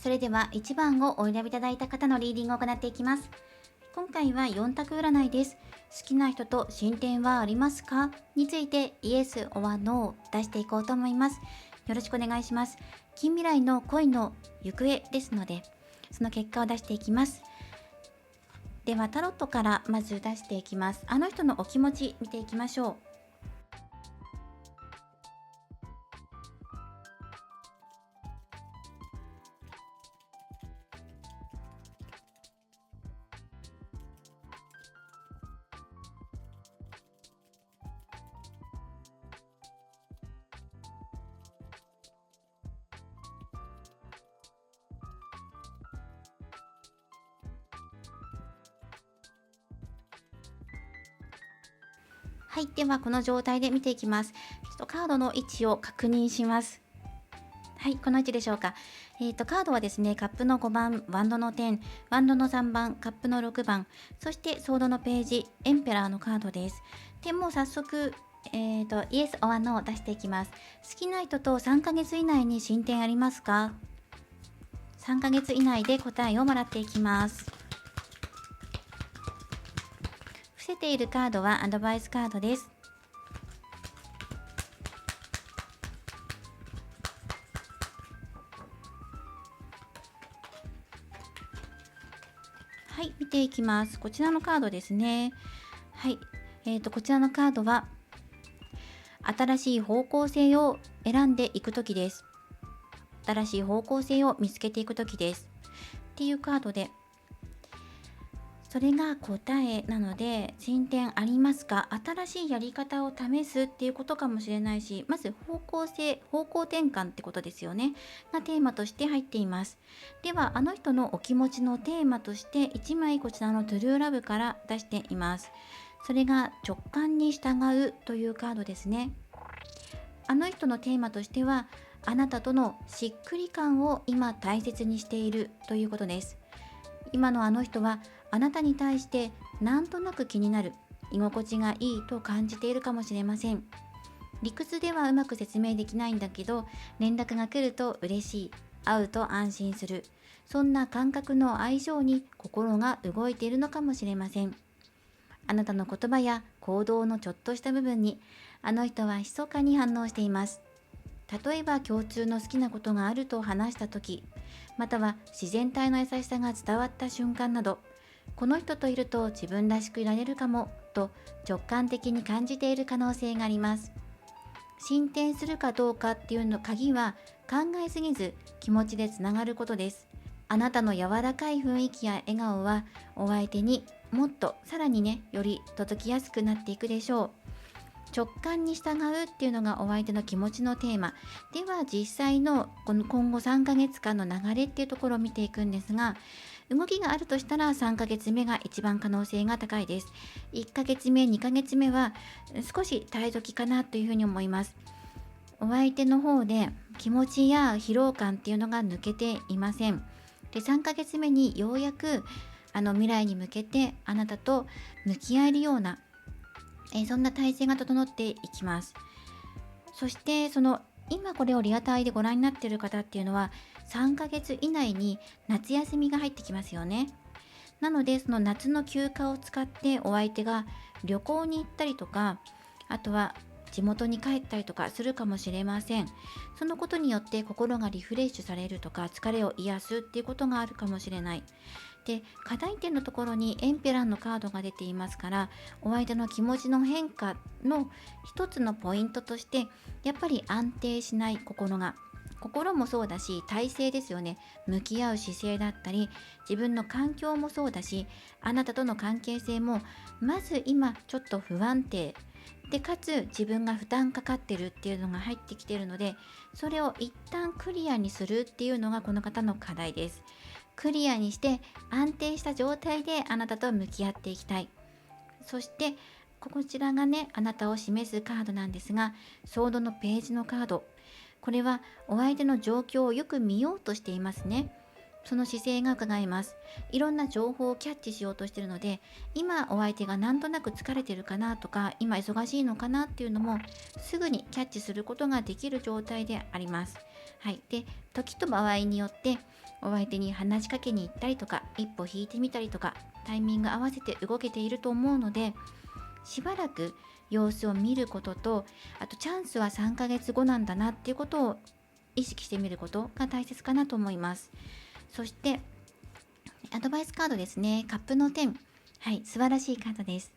それでは1番をお選びいただいた方のリーディングを行っていきます。今回は4択占いです。好きな人と進展はありますかについてイエス or NO を出していこうと思います。よろしくお願いします。近未来の恋の行方ですので、その結果を出していきます。ではタロットからまず出していきます。あの人のお気持ち見ていきましょう。はい、ではこの状態で見ていきます。ちょっとカードの位置を確認します。はい、この位置でしょうか。カードはですね、カップの5番、ワンドの10、ワンドの3番、カップの6番、そしてソードのページ、エンペラーのカードです。で、もう早速、イエス・オア・ノーを出していきます。好きな人と3ヶ月以内に進展ありますか？ 3 ヶ月以内で答えをもらっていきます。伏せているカードはアドバイスカードです。はい、見ていきます。こちらのカードですね。はい、こちらのカードは新しい方向性を選んでいくときです。新しい方向性を見つけていくときです。っていうカードで、それが答えなので、進展ありますか？新しいやり方を試すっていうことかもしれないし、まず方向性、方向転換ってことですよね。がテーマとして入っています。では、あの人のお気持ちのテーマとして1枚こちらのトゥルーラブから出しています。それが直感に従うというカードですね。あの人のテーマとしては、あなたとのしっくり感を今大切にしているということです。今のあの人はあなたに対してなんとなく気になる、居心地がいいと感じているかもしれません。理屈ではうまく説明できないんだけど、連絡が来ると嬉しい、会うと安心する、そんな感覚の相性に心が動いているのかもしれません。あなたの言葉や行動のちょっとした部分に、あの人は密かに反応しています。例えば共通の好きなことがあると話した時、または自然体の優しさが伝わった瞬間など、この人といると自分らしくいられるかもと直感的に感じている可能性があります。進展するかどうかっていうの鍵は、考えすぎず気持ちでつながることです。あなたの柔らかい雰囲気や笑顔はお相手にもっとさらにね、より届きやすくなっていくでしょう。直感に従うっていうのがお相手の気持ちのテーマでは、実際のこの今後3ヶ月間の流れっていうところを見ていくんですが、動きがあるとしたら3ヶ月目が一番可能性が高いです。1ヶ月目2ヶ月目は少し耐え時かなというふうに思います。お相手の方で気持ちや疲労感っていうのが抜けていません。で、3ヶ月目にようやく未来に向けてあなたと向き合えるような、そんな体制が整っていきます。そして今これをリアタイでご覧になっている方っていうのは3ヶ月以内に夏休みが入ってきますよね。なのでその夏の休暇を使ってお相手が旅行に行ったりとか、あとは地元に帰ったりとかするかもしれません。そのことによって心がリフレッシュされるとか、疲れを癒すっていうことがあるかもしれない。で、課題点のところにエンペラーのカードが出ていますから、お相手の気持ちの変化の一つのポイントとして、やっぱり安定しない心もそうだし、体制ですよね。向き合う姿勢だったり、自分の環境もそうだし、あなたとの関係性もまず今ちょっと不安定で、かつ自分が負担かかってるっていうのが入ってきているので、それを一旦クリアにするっていうのがこの方の課題です。クリアにして安定した状態であなたと向き合っていきたい。そしてこちらがね、あなたを示すカードなんですが、ソードのページのカード、これはお相手の状況をよく見ようとしていますね。その姿勢が伺えます。いろんな情報をキャッチしようとしているので、今お相手がなんとなく疲れてるかなとか、今忙しいのかなっていうのもすぐにキャッチすることができる状態であります。はい。で、時と場合によってお相手に話しかけに行ったりとか、一歩引いてみたりとか、タイミング合わせて動けていると思うので、しばらく様子を見ることと、あとチャンスは3ヶ月後なんだなっていうことを意識してみることが大切かなと思います。そしてアドバイスカードですね。カップの10。はい、素晴らしいカードです。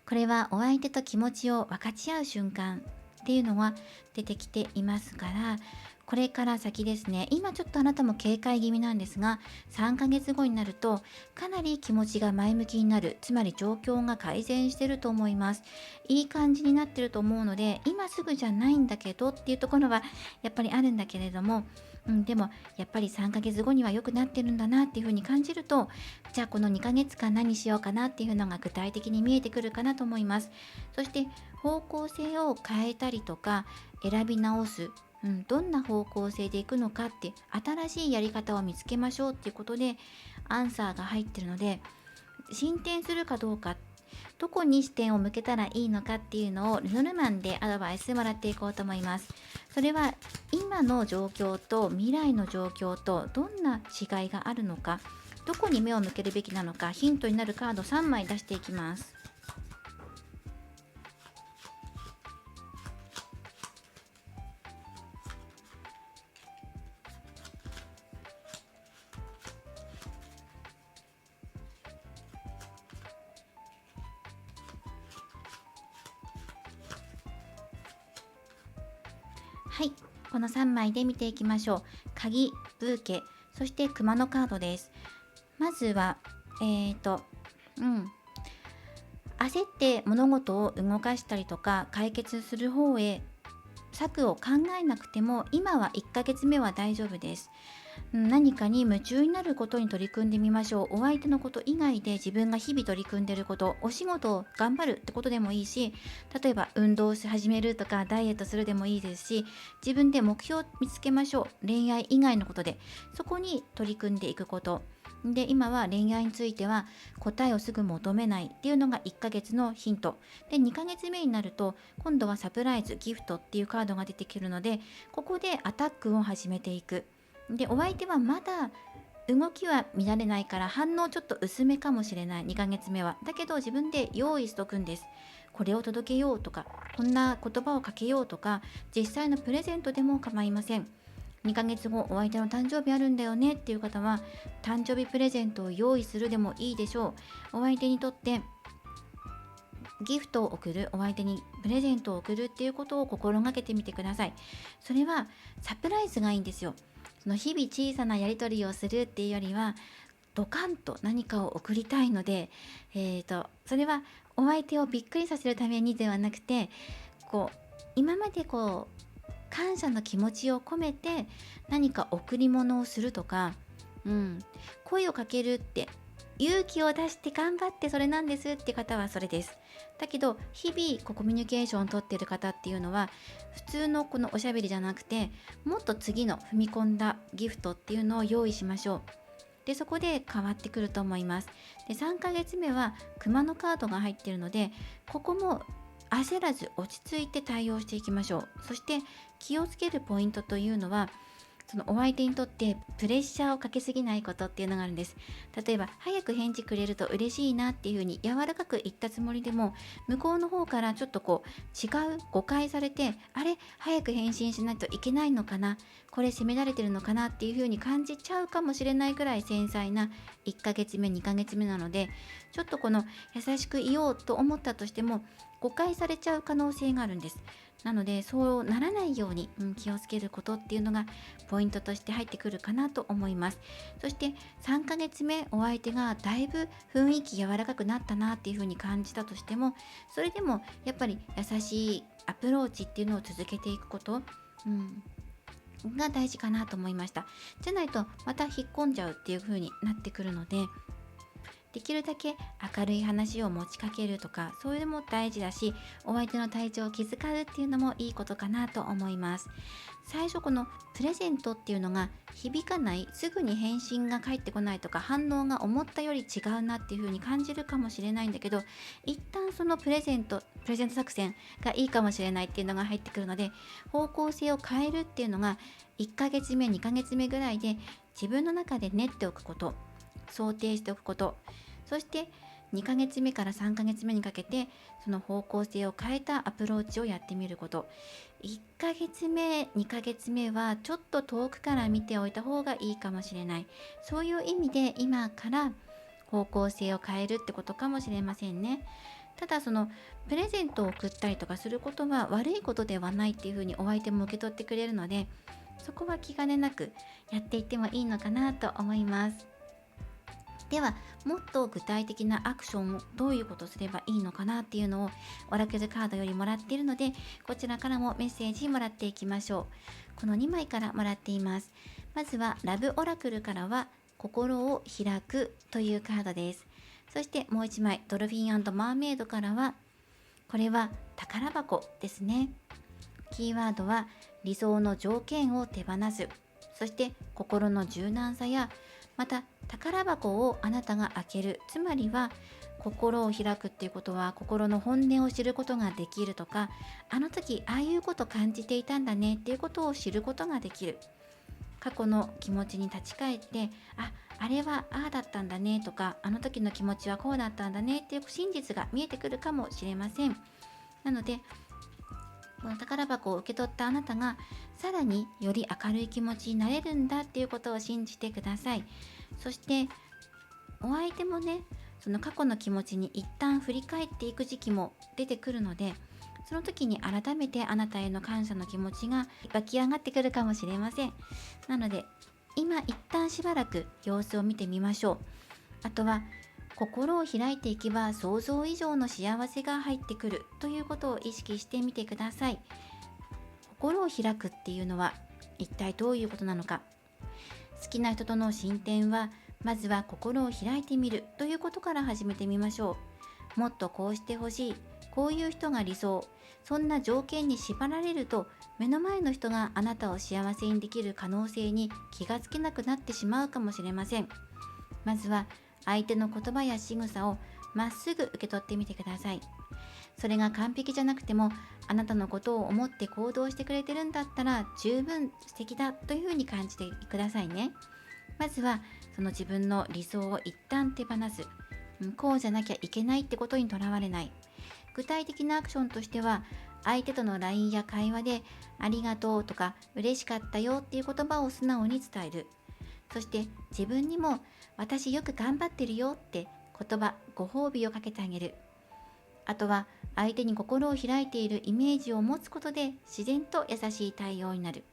これはお相手と気持ちを分かち合う瞬間っていうのが出てきていますから、これから先ですね、今ちょっとあなたも警戒気味なんですが、3ヶ月後になるとかなり気持ちが前向きになる、つまり状況が改善してると思います。いい感じになってると思うので、今すぐじゃないんだけどっていうところはやっぱりあるんだけれども、でもやっぱり3ヶ月後には良くなってるんだなっていうふうに感じると、じゃあこの2ヶ月間何しようかなっていうのが具体的に見えてくるかなと思います。そして方向性を変えたりとか選び直す、どんな方向性でいくのかって、新しいやり方を見つけましょうっていうことでアンサーが入ってるので、進展するかどうか、どこに視点を向けたらいいのかっていうのをルノルマンでアドバイスもらっていこうと思います。それは今の状況と未来の状況とどんな違いがあるのか、どこに目を向けるべきなのか、ヒントになるカード3枚出していきます。はい、この3枚で見ていきましょう。鍵、ブーケ、そして熊のカードです。まずは、焦って物事を動かしたりとか解決する方へ策を考えなくても、今は1ヶ月目は大丈夫です。何かに夢中になることに取り組んでみましょう。お相手のこと以外で自分が日々取り組んでいること、お仕事を頑張るってことでもいいし、例えば運動をし始めるとかダイエットするでもいいですし、自分で目標を見つけましょう。恋愛以外のことでそこに取り組んでいくことで、今は恋愛については答えをすぐ求めないっていうのが1ヶ月のヒントで、2ヶ月目になると今度はサプライズ、ギフトっていうカードが出てくるので、ここでアタックを始めていく。で、お相手はまだ動きは見られないから反応ちょっと薄めかもしれない、2ヶ月目は。だけど自分で用意しとくんです。これを届けようとか、こんな言葉をかけようとか、実際のプレゼントでも構いません。2ヶ月後お相手の誕生日あるんだよねっていう方は、誕生日プレゼントを用意するでもいいでしょう。お相手にとってギフトを送る、お相手にプレゼントを送るっていうことを心がけてみてください。それはサプライズがいいんですよ。その日々小さなやり取りをするっていうよりは、ドカンと何かを送りたいので、それはお相手をびっくりさせるためにではなくて、今まで感謝の気持ちを込めて何か贈り物をするとか、声をかけるって、勇気を出して頑張ってそれなんですって方はそれです。だけど日々コミュニケーションをとっている方っていうのは、普通のこのおしゃべりじゃなくて、もっと次の踏み込んだギフトっていうのを用意しましょう。で、そこで変わってくると思います。で、3ヶ月目は熊のカードが入っているので、ここも焦らず落ち着いて対応していきましょう。そして気をつけるポイントというのは、そのお相手にとってプレッシャーをかけすぎないことっていうのがあるんです。例えば早く返事くれると嬉しいなっていう風に柔らかく言ったつもりでも、向こうの方からちょっと違う誤解されて、あれ早く返信しないといけないのかな、これ責められてるのかなっていう風に感じちゃうかもしれないくらい繊細な1ヶ月目2ヶ月目なので、ちょっと優しく言おうと思ったとしても誤解されちゃう可能性があるんです。なのでそうならないように、気をつけることっていうのがポイントとして入ってくるかなと思います。そして3ヶ月目、お相手がだいぶ雰囲気柔らかくなったなっていう風に感じたとしても、それでもやっぱり優しいアプローチっていうのを続けていくこと、が大事かなと思いました。じゃないとまた引っ込んじゃうっていう風になってくるので、できるだけ明るい話を持ちかけるとか、そういうのも大事だし、お相手の体調を気遣うっていうのもいいことかなと思います。最初このプレゼントっていうのが響かない、すぐに返信が返ってこないとか、反応が思ったより違うなっていう風に感じるかもしれないんだけど、一旦そのプレゼント作戦がいいかもしれないっていうのが入ってくるので、方向性を変えるっていうのが1ヶ月目2ヶ月目ぐらいで自分の中で練っておくこと、想定しておくこと、そして2ヶ月目から3ヶ月目にかけてその方向性を変えたアプローチをやってみること。1ヶ月目、2ヶ月目はちょっと遠くから見ておいた方がいいかもしれない。そういう意味で今から方向性を変えるってことかもしれませんね。ただそのプレゼントを送ったりとかすることは悪いことではないっていうふうにお相手も受け取ってくれるので、そこは気兼ねなくやっていってもいいのかなと思います。ではもっと具体的なアクションをどういうことをすればいいのかなっていうのをオラクルカードよりもらっているので、こちらからもメッセージもらっていきましょう。この2枚からもらっています。まずはラブオラクルからは心を開くというカードです。そしてもう1枚ドルフィン&マーメイドからは、これは宝箱ですね。キーワードは理想の条件を手放す、そして心の柔軟さや、また宝箱をあなたが開ける、つまりは心を開くっていうことは心の本音を知ることができるとか、あの時ああいうこと感じていたんだねっていうことを知ることができる。過去の気持ちに立ち返って、あれはああだったんだねとか、あの時の気持ちはこうだったんだねっていう真実が見えてくるかもしれません。なのでこの宝箱を受け取ったあなたがさらにより明るい気持ちになれるんだっていうことを信じてください。そしてお相手もね、その過去の気持ちに一旦振り返っていく時期も出てくるので、その時に改めてあなたへの感謝の気持ちが湧き上がってくるかもしれません。なので今一旦しばらく様子を見てみましょう。あとは心を開いていけば想像以上の幸せが入ってくるということを意識してみてください。心を開くっていうのは一体どういうことなのか。好きな人との進展はまずは心を開いてみるということから始めてみましょう。もっとこうしてほしい、こういう人が理想、そんな条件に縛られると目の前の人があなたを幸せにできる可能性に気がつけなくなってしまうかもしれません。まずは相手の言葉や仕草をまっすぐ受け取ってみてください。それが完璧じゃなくても、あなたのことを思って行動してくれてるんだったら十分素敵だというふうに感じてくださいね。まずはその自分の理想を一旦手放す。こうじゃなきゃいけないってことにとらわれない。具体的なアクションとしては、相手との LINE や会話でありがとうとか嬉しかったよっていう言葉を素直に伝える。そして自分にも私よく頑張ってるよって言葉、ご褒美をかけてあげる。あとは相手に心を開いているイメージを持つことで自然と優しい対応になる。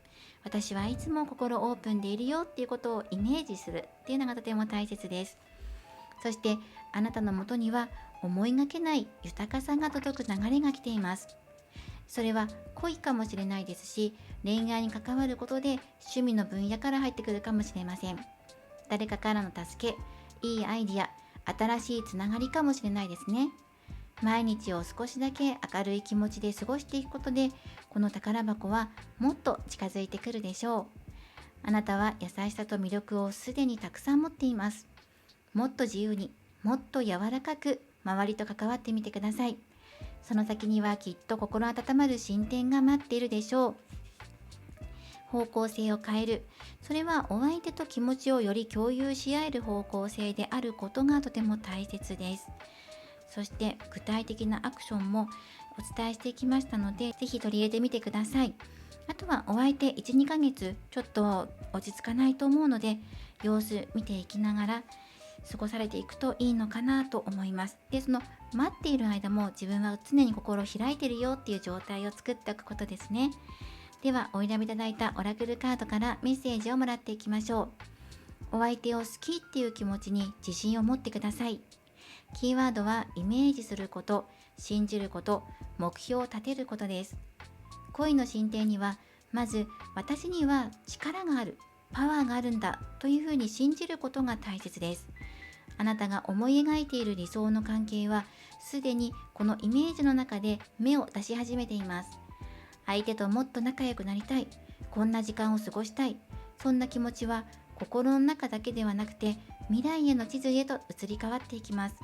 私はいつも心オープンでいるよっていうことをイメージするっていうのがとても大切です。そしてあなたのもとには思いがけない豊かさが届く流れが来ています。それは恋かもしれないですし、恋愛に関わることで趣味の分野から入ってくるかもしれません。誰かからの助け、いいアイディア、新しいつながりかもしれないですね。毎日を少しだけ明るい気持ちで過ごしていくことで、この宝箱はもっと近づいてくるでしょう。あなたは優しさと魅力をすでにたくさん持っています。もっと自由に、もっと柔らかく周りと関わってみてください。その先にはきっと心温まる進展が待っているでしょう。方向性を変える。それはお相手と気持ちをより共有し合える方向性であることがとても大切です。そして具体的なアクションもお伝えしていきましたので、ぜひ取り入れてみてください。あとはお相手 1,2 ヶ月ちょっと落ち着かないと思うので、様子見ていきながら過ごされていくといいのかなと思います。で、その待っている間も自分は常に心を開いているよっていう状態を作っておくことですね。ではお選びいただいたオラクルカードからメッセージをもらっていきましょう。お相手を好きっていう気持ちに自信を持ってください。キーワードはイメージすること、信じること、目標を立てることです。恋の進展にはまず私には力がある、パワーがあるんだというふうに信じることが大切です。あなたが思い描いている理想の関係はすでにこのイメージの中で芽を出し始めています。相手ともっと仲良くなりたい、こんな時間を過ごしたい、そんな気持ちは心の中だけではなくて未来への地図へと移り変わっていきます。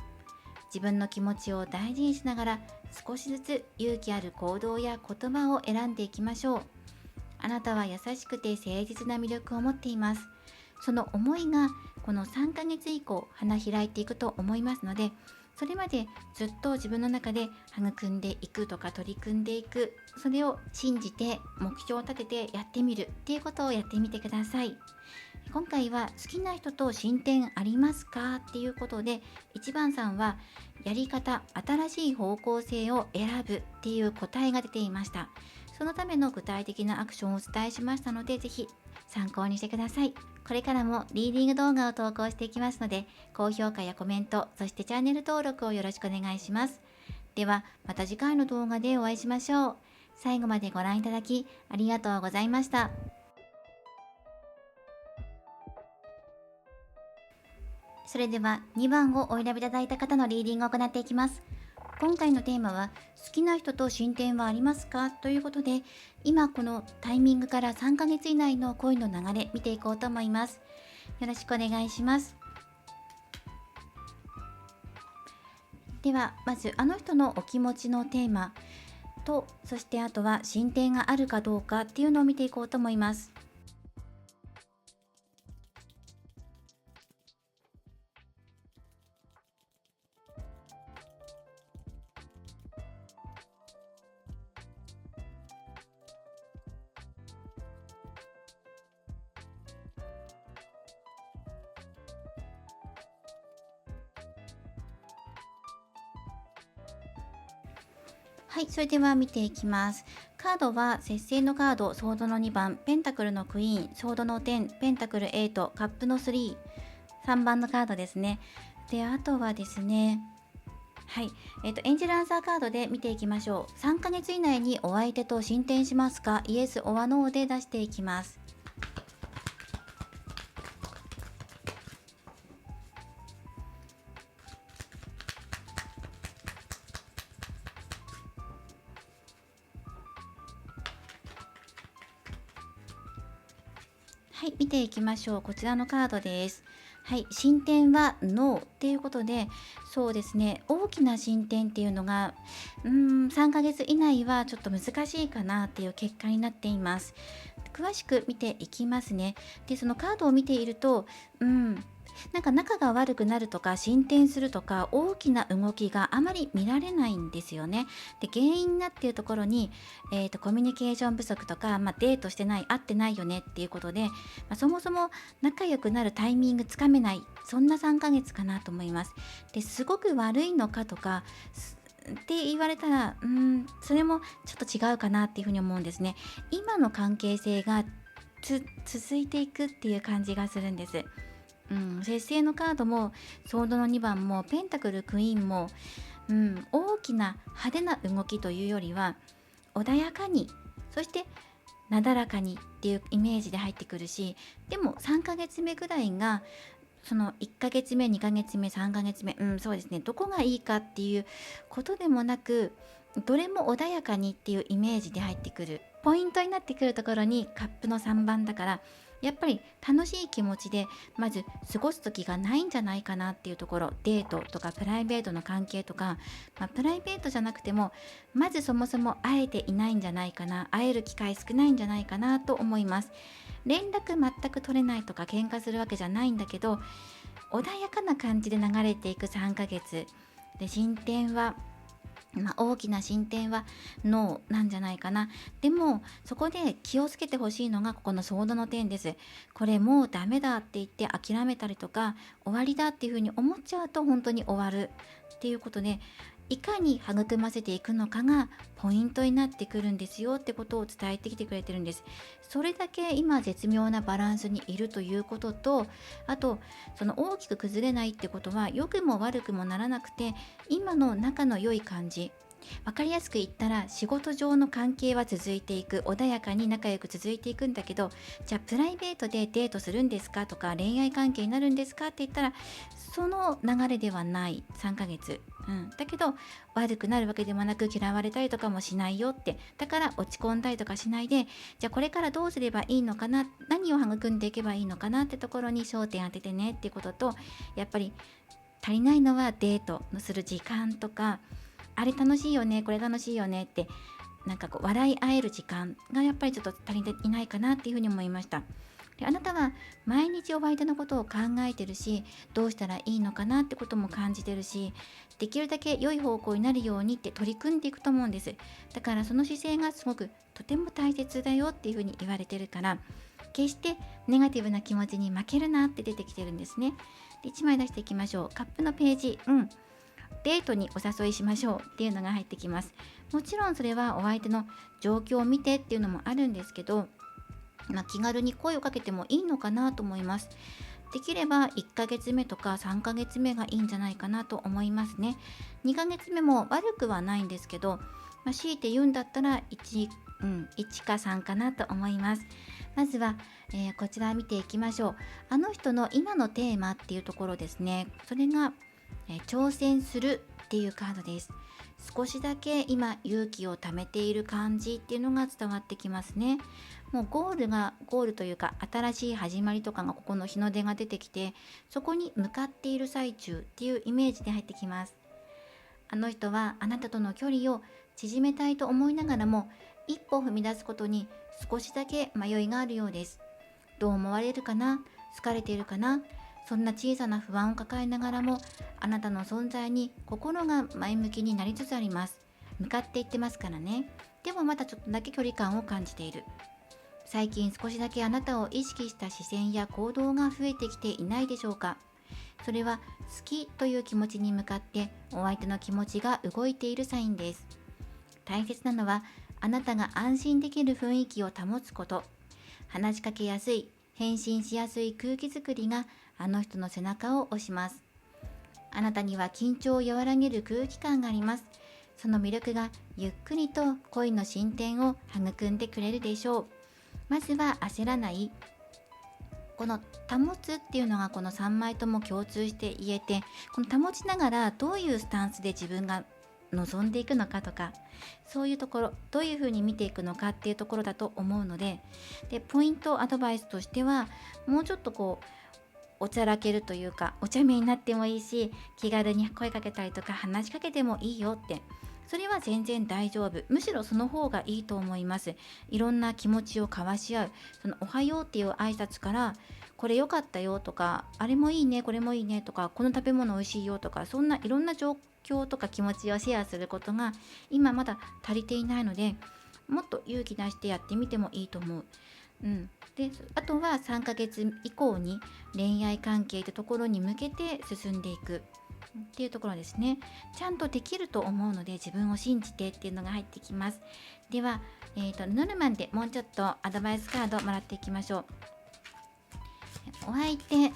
自分の気持ちを大事にしながら少しずつ勇気ある行動や言葉を選んでいきましょう。あなたは優しくて誠実な魅力を持っています。その思いがこの3ヶ月以降花開いていくと思いますので、それまでずっと自分の中で育んでいくとか取り組んでいく、それを信じて目標を立ててやってみるっていうことをやってみてください。今回は好きな人と進展ありますかっていうことで、1番さんはやり方、新しい方向性を選ぶっていう答えが出ていました。そのための具体的なアクションをお伝えしましたので、ぜひ参考にしてください。これからもリーディング動画を投稿していきますので、高評価やコメント、そしてチャンネル登録をよろしくお願いします。ではまた次回の動画でお会いしましょう。最後までご覧いただきありがとうございました。それでは2番をお選びいただいた方のリーディングを行っていきます。今回のテーマは好きな人と進展はありますかということで、今このタイミングから3ヶ月以内の恋の流れ見ていこうと思います。よろしくお願いします。ではまずあの人のお気持ちのテーマと、そしてあとは進展があるかどうかっていうのを見ていこうと思います。はい、それでは見ていきます。カードは節制のカード、ソードの2番、ペンタクルのクイーン、ソードの10、ペンタクル8、カップの3、3番のカードですね。で、あとはですね、はい、エンジェルアンサーカードで見ていきましょう。3ヶ月以内にお相手と進展しますか？イエス、オアノーで出していきます。はい、見ていきましょう。こちらのカードです。はい、進展はノーっていうことで、そうですね、大きな進展っていうのが、3ヶ月以内はちょっと難しいかなっていう結果になっています。詳しく見ていきますね。で、そのカードを見ていると、なんか仲が悪くなるとか進展するとか大きな動きがあまり見られないんですよね。で、原因になっているところに、コミュニケーション不足とか、デートしてない、会ってないよねっていうことで、そもそも仲良くなるタイミングつかめない、そんな3ヶ月かなと思います。で、すごく悪いのかとかって言われたら、それもちょっと違うかなっていうふうに思うんですね。今の関係性が続いていくっていう感じがするんです。節制のカードもソードの2番もペンタクルクイーンも、大きな派手な動きというよりは穏やかに、そしてなだらかにっていうイメージで入ってくるし、でも3ヶ月目ぐらいがその1ヶ月目、2ヶ月目、3ヶ月目、そうですね、どこがいいかっていうことでもなく、どれも穏やかにっていうイメージで入ってくる。ポイントになってくるところにカップの3番だから、やっぱり楽しい気持ちでまず過ごす時がないんじゃないかなっていうところ、デートとかプライベートの関係とか、プライベートじゃなくてもまずそもそも会えていないんじゃないかな、会える機会少ないんじゃないかなと思います。連絡全く取れないとか喧嘩するわけじゃないんだけど、穏やかな感じで流れていく3ヶ月で、進展は大きな進展はノーなんじゃないかな。でもそこで気をつけてほしいのがここのソードの点です。これもうダメだって言って諦めたりとか終わりだっていうふうに思っちゃうと本当に終わるっていうことで、いかに育ませていくのかがポイントになってくるんですよってことを伝えてきてくれてるんです。それだけ今絶妙なバランスにいるということと、あとその大きく崩れないってことは良くも悪くもならなくて、今の仲の良い感じ、分かりやすく言ったら仕事上の関係は続いていく、穏やかに仲良く続いていくんだけど、じゃあプライベートでデートするんですかとか恋愛関係になるんですかって言ったらその流れではない3ヶ月、だけど悪くなるわけでもなく嫌われたりとかもしないよって、だから落ち込んだりとかしないで、じゃあこれからどうすればいいのかな、何を育んでいけばいいのかなってところに焦点当ててねっていうことと、やっぱり足りないのはデートのする時間とか、あれ楽しいよね、これ楽しいよねって、なんかこう笑い合える時間がやっぱりちょっと足りていないかなっていうふうに思いました。で、あなたは毎日お相手のことを考えてるし、どうしたらいいのかなってことも感じてるし、できるだけ良い方向になるようにって取り組んでいくと思うんです。だからその姿勢がすごくとても大切だよっていうふうに言われてるから、決してネガティブな気持ちに負けるなって出てきてるんですね。で、1枚出していきましょう。カップのページ、デートにお誘いしましょうっていうのが入ってきます。もちろんそれはお相手の状況を見てっていうのもあるんですけど、気軽に声をかけてもいいのかなと思います。できれば1ヶ月目とか3ヶ月目がいいんじゃないかなと思いますね。2ヶ月目も悪くはないんですけど、強いて言うんだったら1か3かなと思います。まずは、こちら見ていきましょう。あの人の今のテーマっていうところですね。それが、挑戦するっていうカードです。少しだけ今勇気を貯めている感じっていうのが伝わってきますね。もうゴールというか新しい始まりとかがここの日の出が出てきて、そこに向かっている最中っていうイメージで入ってきます。あの人はあなたとの距離を縮めたいと思いながらも、一歩踏み出すことに少しだけ迷いがあるようです。どう思われるかな、好かれているかな、そんな小さな不安を抱えながらも、あなたの存在に心が前向きになりつつあります。向かっていってますからね。でもまたちょっとだけ距離感を感じている。最近少しだけあなたを意識した視線や行動が増えてきていないでしょうか。それは好きという気持ちに向かってお相手の気持ちが動いているサインです。大切なのは、あなたが安心できる雰囲気を保つこと。話しかけやすい、返信しやすい空気づくりがあの人の背中を押します。あなたには緊張を和らげる空気感があります。その魅力がゆっくりと恋の進展を育んでくれるでしょう。まずは焦らない。この保つっていうのがこの3枚とも共通して言えて、この保ちながらどういうスタンスで自分が望んでいくのかとか、そういうところどういうふうに見ていくのかっていうところだと思うので、ポイントアドバイスとしては、もうちょっとおちゃらけるというか、お茶目になってもいいし、気軽に声かけたりとか話しかけてもいいよって、それは全然大丈夫。むしろその方がいいと思います。いろんな気持ちを交わし合う、そのおはようっていう挨拶から、これ良かったよとか、あれもいいね、これもいいねとか、この食べ物美味しいよとか、そんないろんな状況とか気持ちをシェアすることが今まだ足りていないので、もっと勇気出してやってみてもいいと思う。で、あとは3ヶ月以降に恋愛関係というところに向けて進んでいくっていうところですね。ちゃんとできると思うので、自分を信じてっていうのが入ってきます。では、ルノルマンでもうちょっとアドバイスカードもらっていきましょう。お相手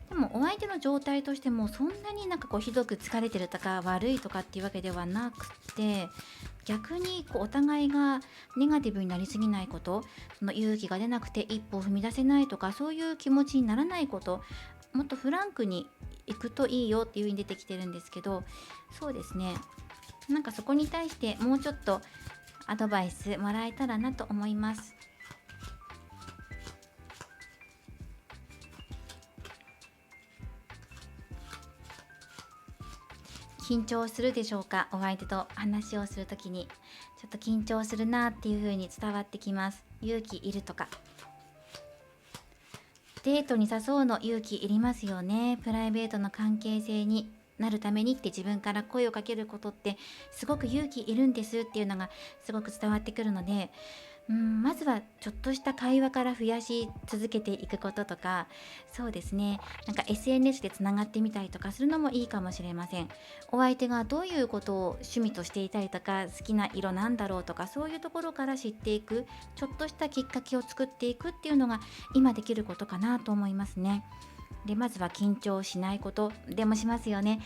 でもお相手の状態としてもそんなにひどく疲れてるとか悪いとかっていうわけではなくて、逆にお互いがネガティブになりすぎないこと、その勇気が出なくて一歩踏み出せないとか、そういう気持ちにならないこと、もっとフランクに行くといいよっていう風に出てきてるんですけど、そうですね、そこに対してもうちょっとアドバイスもらえたらなと思います。緊張するでしょうか。お相手と話をするときにちょっと緊張するなっていう風に伝わってきます。勇気いるとか、デートに誘うの勇気いりますよね。プライベートの関係性になるためにって自分から声をかけることってすごく勇気いるんですっていうのがすごく伝わってくるので、まずはちょっとした会話から増やし続けていくこととか、そうですね、SNS でつながってみたりとかするのもいいかもしれません。お相手がどういうことを趣味としていたりとか、好きな色なんだろうとか、そういうところから知っていく、ちょっとしたきっかけを作っていくっていうのが今できることかなと思いますね。で、まずは緊張しないことでもしますよね。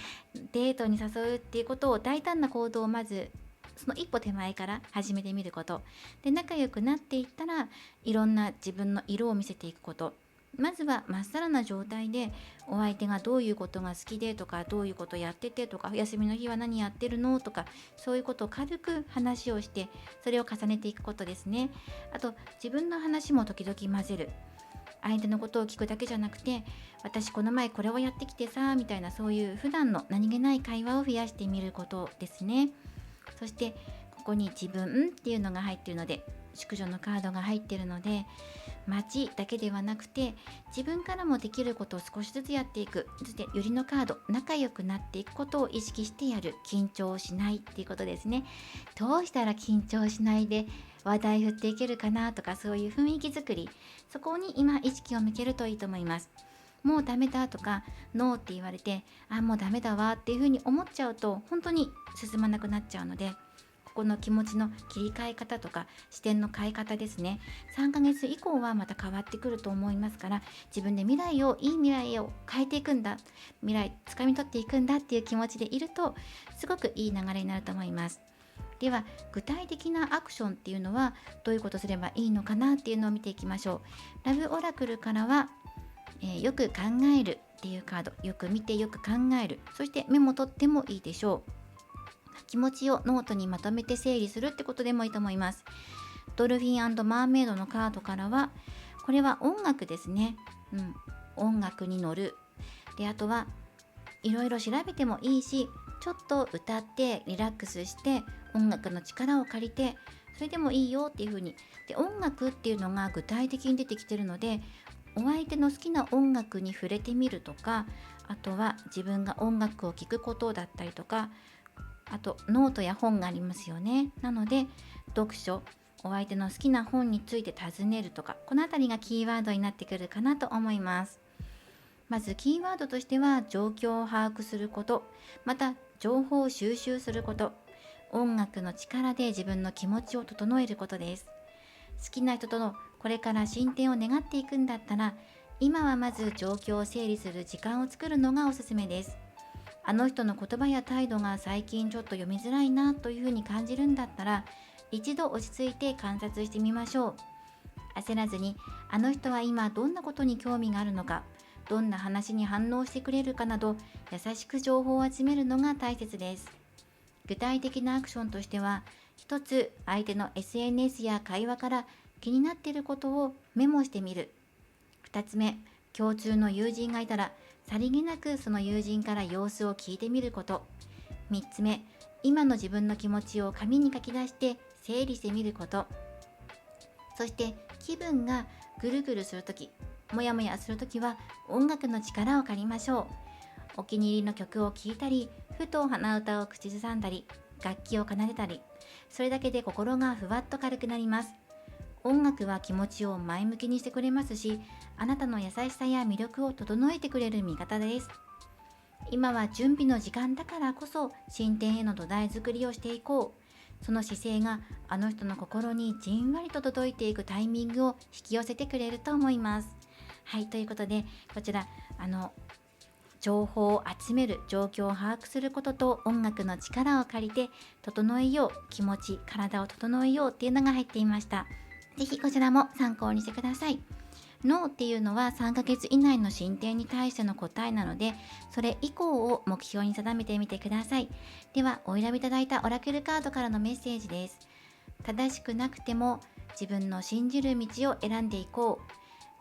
デートに誘うっていうことを、大胆な行動をまずその一歩手前から始めてみることで、仲良くなっていったらいろんな自分の色を見せていくこと。まずはまっさらな状態で、お相手がどういうことが好きでとか、どういうことやっててとか、休みの日は何やってるのとか、そういうことを軽く話をして、それを重ねていくことですね。あと自分の話も時々混ぜる。相手のことを聞くだけじゃなくて、私この前これをやってきてさみたいな、そういう普段の何気ない会話を増やしてみることですね。そしてここに自分っていうのが入っているので、淑女のカードが入っているので、待ちだけではなくて、自分からもできることを少しずつやっていく、そしてよりのカード、仲良くなっていくことを意識してやる、緊張しないっていうことですね。どうしたら緊張しないで話題振っていけるかなとか、そういう雰囲気作り、そこに今意識を向けるといいと思います。もうダメだとかノーって言われて、もうダメだわっていうふうに思っちゃうと本当に進まなくなっちゃうので、ここの気持ちの切り替え方とか視点の変え方ですね。3ヶ月以降はまた変わってくると思いますから、自分でいい未来を変えていくんだ、未来掴み取っていくんだっていう気持ちでいると、すごくいい流れになると思います。では具体的なアクションっていうのはどういうことすればいいのかなっていうのを見ていきましょう。ラブオラクルからは、よく考えるっていうカード、よく見てよく考える、そしてメモ取ってもいいでしょう。気持ちをノートにまとめて整理するってことでもいいと思います。ドルフィン&マーメイドのカードからは、これは音楽ですね。音楽に乗る。で、あとはいろいろ調べてもいいし、ちょっと歌ってリラックスして音楽の力を借りて、それでもいいよっていう風に。で、音楽っていうのが具体的に出てきてるので、お相手の好きな音楽に触れてみるとか、あとは自分が音楽を聴くことだったりとか、あとノートや本がありますよね。なので読書、お相手の好きな本について尋ねるとか、このあたりがキーワードになってくるかなと思います。まずキーワードとしては、状況を把握すること、また情報を収集すること、音楽の力で自分の気持ちを整えることです。好きな人とのこれから進展を願っていくんだったら、今はまず状況を整理する時間を作るのがおすすめです。あの人の言葉や態度が最近ちょっと読みづらいなというふうに感じるんだったら、一度落ち着いて観察してみましょう。焦らずに、あの人は今どんなことに興味があるのか、どんな話に反応してくれるかなど、優しく情報を集めるのが大切です。具体的なアクションとしては、一つ相手の SNS や会話から気になっていることをメモしてみる。二つ目、共通の友人がいたらさりげなくその友人から様子を聞いてみること。三つ目、今の自分の気持ちを紙に書き出して整理してみること。そして気分がぐるぐるするとき、もやもやするときは音楽の力を借りましょう。お気に入りの曲を聴いたり、ふと鼻歌を口ずさんだり、楽器を奏でたり、それだけで心がふわっと軽くなります。音楽は気持ちを前向きにしてくれますし、あなたの優しさや魅力を整えてくれる味方です。今は準備の時間だからこそ進展への土台作りをしていこう。その姿勢があの人の心にじんわりと届いていくタイミングを引き寄せてくれると思います。はい、ということで、こちら情報を集める、状況を把握することと音楽の力を借りて整えよう、気持ち、体を整えようっていうのが入っていました。ぜひこちらも参考にしてください。ノーっていうのは3ヶ月以内の進展に対しての答えなので、それ以降を目標に定めてみてください。では、お選びいただいたオラクルカードからのメッセージです。正しくなくても自分の信じる道を選んでいこう。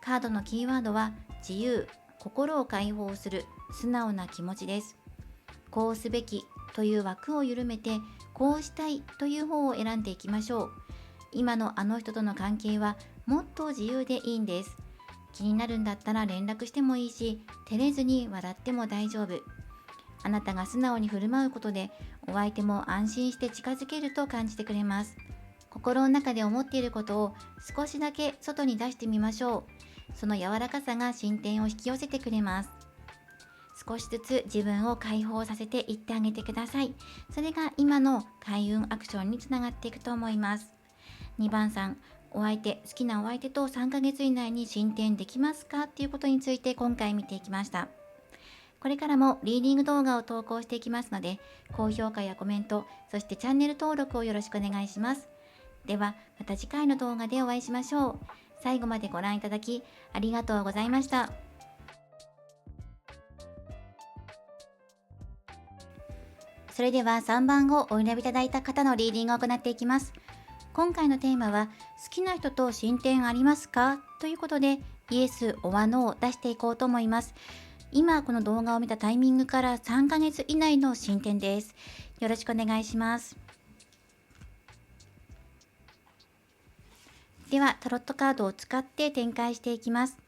カードのキーワードは自由、心を解放する、素直な気持ちです。こうすべきという枠を緩めて、こうしたいという方を選んでいきましょう。今のあの人との関係はもっと自由でいいんです。気になるんだったら連絡してもいいし、照れずに笑っても大丈夫。あなたが素直に振る舞うことで、お相手も安心して近づけると感じてくれます。心の中で思っていることを少しだけ外に出してみましょう。その柔らかさが進展を引き寄せてくれます。少しずつ自分を解放させていってあげてください。それが今の開運アクションにつながっていくと思います。2番さん、好きなお相手と3ヶ月以内に進展できますかっていうことについて今回見ていきました。これからもリーディング動画を投稿していきますので、高評価やコメント、そしてチャンネル登録をよろしくお願いします。ではまた次回の動画でお会いしましょう。最後までご覧いただきありがとうございました。それでは3番をお選びいただいた方のリーディングを行っていきます。今回のテーマは、好きな人と進展ありますかということで、イエス、オアノーを出していこうと思います。今この動画を見たタイミングから3ヶ月以内の進展です。よろしくお願いします。ではタロットカードを使って展開していきます。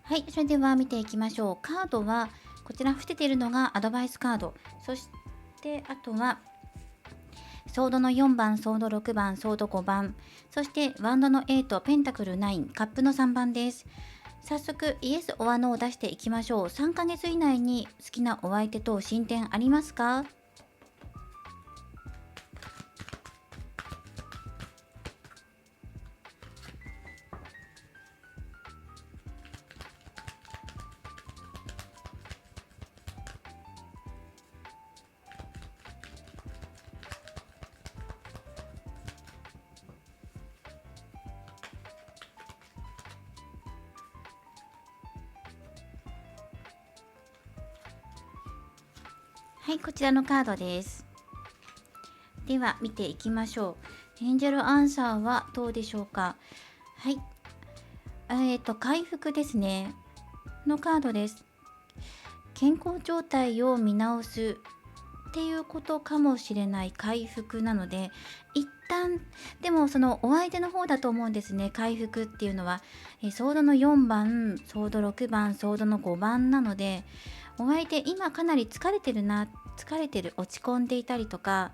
はい、それでは見ていきましょう。カードはこちら伏せているのがアドバイスカード、そしてあとはソードの4番、ソード6番、ソード5番、そしてワンドの8、ペンタクル9、カップの3番です。早速イエス・オア・ノーを出していきましょう。3ヶ月以内に好きなお相手と進展ありますか？はい、こちらのカードです。では見ていきましょう。エンジェルアンサーはどうでしょうか？はい、回復ですねのカードです。健康状態を見直すっていうことかもしれない。回復なので一旦、でもそのお相手の方だと思うんですね。回復っていうのはソードの4番、ソード6番、ソードの5番なので、お相手今かなり疲れてるな、疲れてる、落ち込んでいたりとか、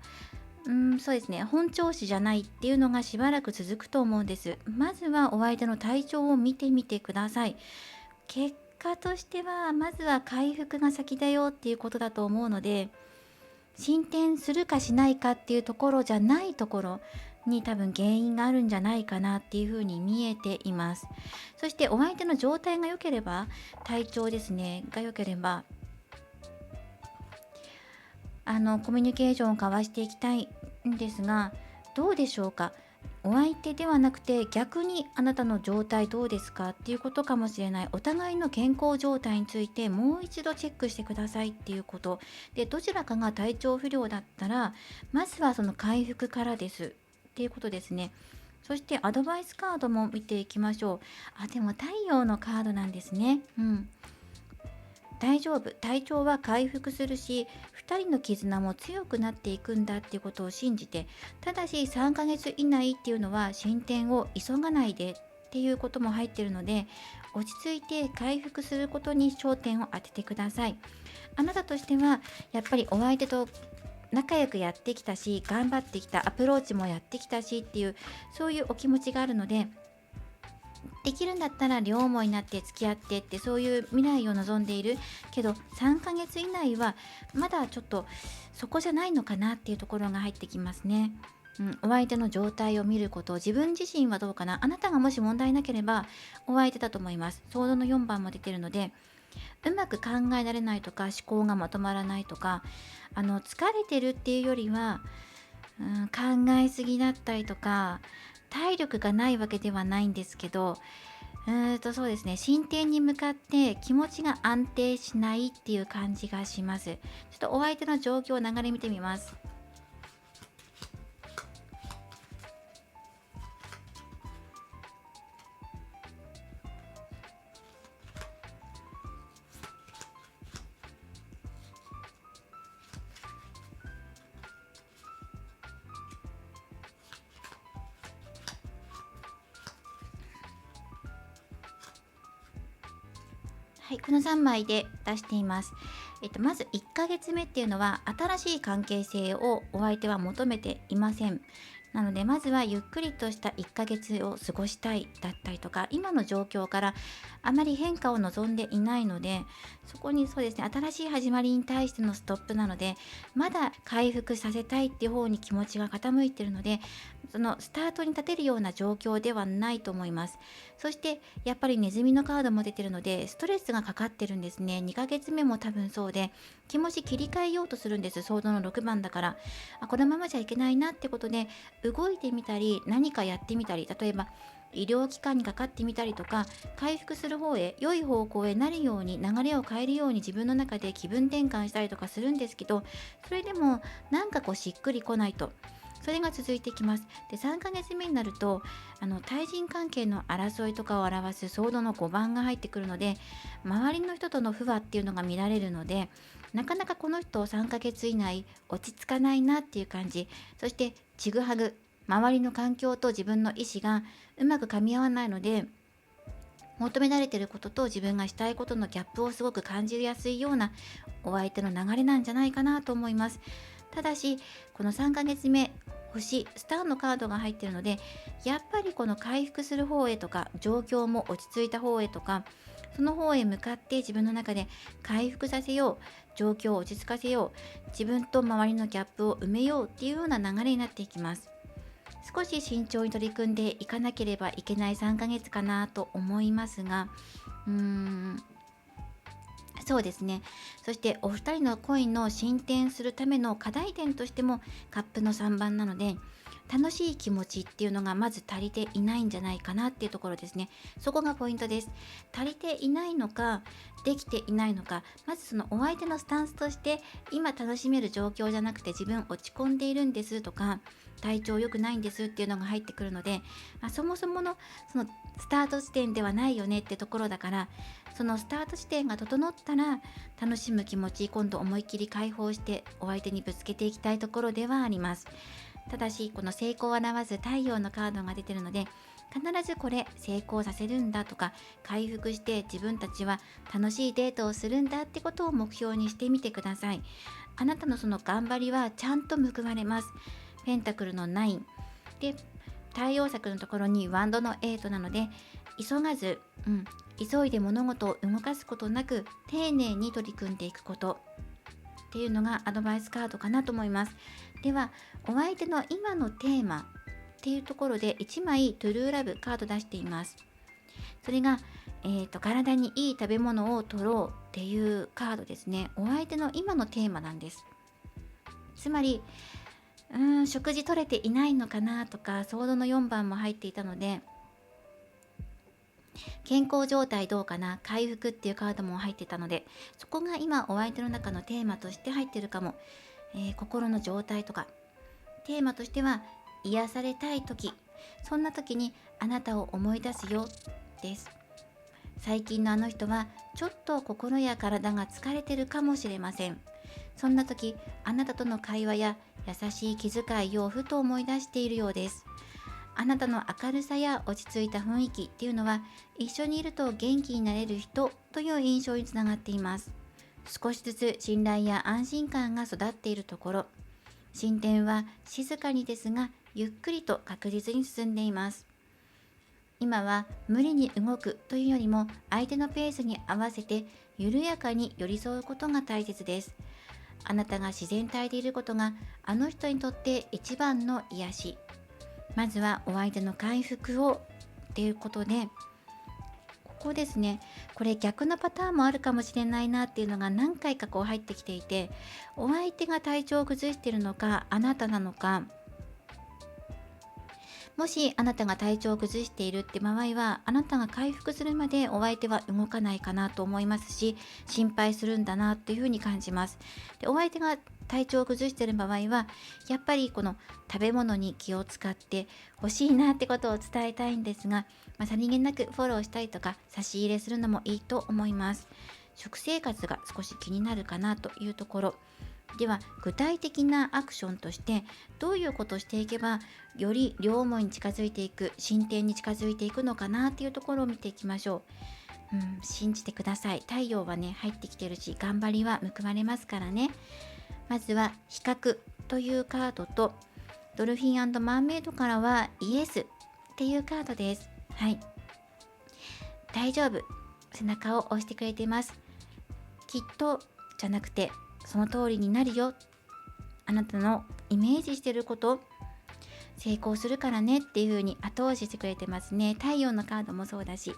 そうですね、本調子じゃないっていうのがしばらく続くと思うんです。まずはお相手の体調を見てみてください。結果としてはまずは回復が先だよっていうことだと思うので、進展するかしないかっていうところじゃないところに多分原因があるんじゃないかなっていうふうに見えています。そしてお相手の状態が良ければ、体調ですねが良ければ、コミュニケーションを交わしていきたいんですが、どうでしょうか？お相手ではなくて逆にあなたの状態どうですかっていうことかもしれない。お互いの健康状態についてもう一度チェックしてくださいっていうことで、どちらかが体調不良だったらまずはその回復からですっていうことですね。そしてアドバイスカードも見ていきましょう。でも太陽のカードなんですね。大丈夫、体調は回復するし、2人の絆も強くなっていくんだっていうことを信じて、ただし3ヶ月以内っていうのは進展を急がないでっていうことも入ってるので、落ち着いて回復することに焦点を当ててください。あなたとしてはやっぱりお相手と仲良くやってきたし、頑張ってきた、アプローチもやってきたしっていう、そういうお気持ちがあるので、できるんだったら両思いになって付き合ってって、そういう未来を望んでいるけど、3ヶ月以内はまだちょっとそこじゃないのかなっていうところが入ってきますね。お相手の状態を見ること、自分自身はどうかな、あなたがもし問題なければお相手だと思います。ソードの4番も出てるので、うまく考えられないとか思考がまとまらないとか、疲れてるっていうよりは、考えすぎだったりとか、体力がないわけではないんですけど、そうですね、進展に向かって気持ちが安定しないっていう感じがします。ちょっとお相手の状況を流れ見てみます。はい、この3枚で出しています。まず1ヶ月目っていうのは新しい関係性をお相手は求めていません。なのでまずはゆっくりとした1ヶ月を過ごしたいだったりとか、今の状況からあまり変化を望んでいないので、そこにそうですね、新しい始まりに対してのストップなので、まだ回復させたいっていう方に気持ちが傾いているので、そのスタートに立てるような状況ではないと思います。そしてやっぱりネズミのカードも出てるので、ストレスがかかってるんですね。2ヶ月目も多分そうで、気持ち切り替えようとするんです。ソードの6番だから。このままじゃいけないなってことで、動いてみたり、何かやってみたり、例えば医療機関にかかってみたりとか、回復する方へ、良い方向へなるように、流れを変えるように自分の中で気分転換したりとかするんですけど、それでもなんかこうしっくりこないと。それが続いてきます。で、3ヶ月目になると、対人関係の争いとかを表すソードの5番が入ってくるので、周りの人との不和っていうのが見られるので、なかなかこの人3ヶ月以内落ち着かないなっていう感じ。そしてちぐはぐ、周りの環境と自分の意思がうまく噛み合わないので、求められていることと自分がしたいことのギャップをすごく感じやすいようなお相手の流れなんじゃないかなと思います。ただし、この3ヶ月目、星、スターのカードが入っているので、やっぱりこの回復する方へとか、状況も落ち着いた方へとか、その方へ向かって自分の中で回復させよう、状況を落ち着かせよう、自分と周りのギャップを埋めようっていうような流れになっていきます。少し慎重に取り組んでいかなければいけない3ヶ月かなと思いますが、うーん、そうですね。そしてお二人の恋の進展するための課題点としてもカップの3番なので、楽しい気持ちっていうのがまず足りていないんじゃないかなっていうところですね。そこがポイントです。足りていないのか、できていないのか、まずそのお相手のスタンスとして、今楽しめる状況じゃなくて自分落ち込んでいるんですとか、体調良くないんですっていうのが入ってくるので、そもそものそのスタート地点ではないよねってところだから、そのスタート地点が整ったら楽しむ気持ち、今度思いっきり解放してお相手にぶつけていきたいところではあります。ただし、この成功を表す太陽のカードが出てるので、必ずこれ成功させるんだとか、回復して自分たちは楽しいデートをするんだってことを目標にしてみてください。あなたのその頑張りはちゃんと報われます。ペンタクルの9で、太陽作のところにワンドの8なので、急がず、急いで物事を動かすことなく丁寧に取り組んでいくことっていうのがアドバイスカードかなと思います。では、お相手の今のテーマっていうところで1枚トゥルーラブカード出しています。それが、体にいい食べ物を取ろうっていうカードですね。お相手の今のテーマなんです。つまり、食事取れていないのかなとか、ソードの4番も入っていたので、健康状態どうかな、回復っていうカードも入ってたので、そこが今お相手の中のテーマとして入ってるかも。心の状態とか、テーマとしては癒されたい時、そんな時にあなたを思い出すよです。最近のあの人はちょっと心や体が疲れてるかもしれません。そんな時、あなたとの会話や優しい気遣いをふと思い出しているようです。あなたの明るさや落ち着いた雰囲気っていうのは、一緒にいると元気になれる人という印象につながっています。少しずつ信頼や安心感が育っているところ、進展は静かにですがゆっくりと確実に進んでいます。今は無理に動くというよりも、相手のペースに合わせて緩やかに寄り添うことが大切です。あなたが自然体でいることがあの人にとって一番の癒し。まずはお相手の回復をっていうことで、ここですね、これ逆のパターンもあるかもしれないなっていうのが何回かこう入ってきていて、お相手が体調を崩しているのか、あなたなのか、もしあなたが体調を崩しているって場合は、あなたが回復するまでお相手は動かないかなと思いますし、心配するんだなっていうふうに感じます。で、お相手が体調を崩している場合は、やっぱりこの食べ物に気を使ってほしいなってことを伝えたいんですが、さりげなくフォローしたりとか差し入れするのもいいと思います。食生活が少し気になるかなというところ。では、具体的なアクションとしてどういうことをしていけばより両思いに近づいていく、進展に近づいていくのかなっていうところを見ていきましょう。信じてください。太陽はね入ってきてるし、頑張りは報われますからね。まずは比較というカードと、ドルフィン&マーメイドからはイエスっていうカードです。はい、大丈夫、背中を押してくれています。きっとじゃなくて、その通りになるよ、あなたのイメージしてること成功するからねっていう風に後押ししてくれてますね。太陽のカードもそうだし、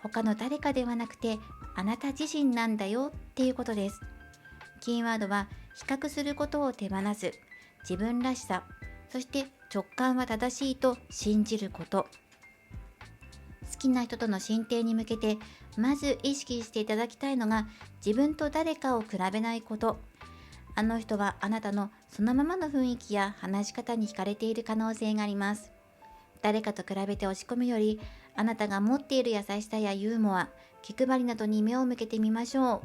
他の誰かではなくてあなた自身なんだよっていうことです。キーワードは比較することを手放す、自分らしさ、そして直感は正しいと信じること。好きな人との進展に向けてまず意識していただきたいのが、自分と誰かを比べないこと。あの人はあなたのそのままの雰囲気や話し方に惹かれている可能性があります。誰かと比べて落ち込むより、あなたが持っている優しさやユーモア、気配りなどに目を向けてみましょう。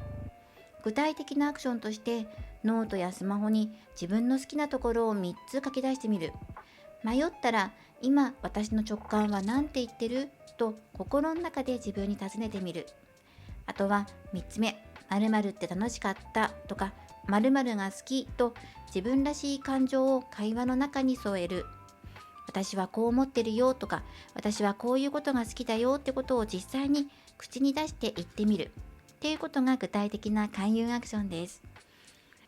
具体的なアクションとして、ノートやスマホに自分の好きなところを3つ書き出してみる。迷ったら、今私の直感は何て言ってると心の中で自分に尋ねてみる。あとは3つ目、〇〇って楽しかったとか、〇〇が好きと自分らしい感情を会話の中に添える。私はこう思ってるよとか、私はこういうことが好きだよってことを実際に口に出して言ってみるっていうことが具体的な開運アクションです。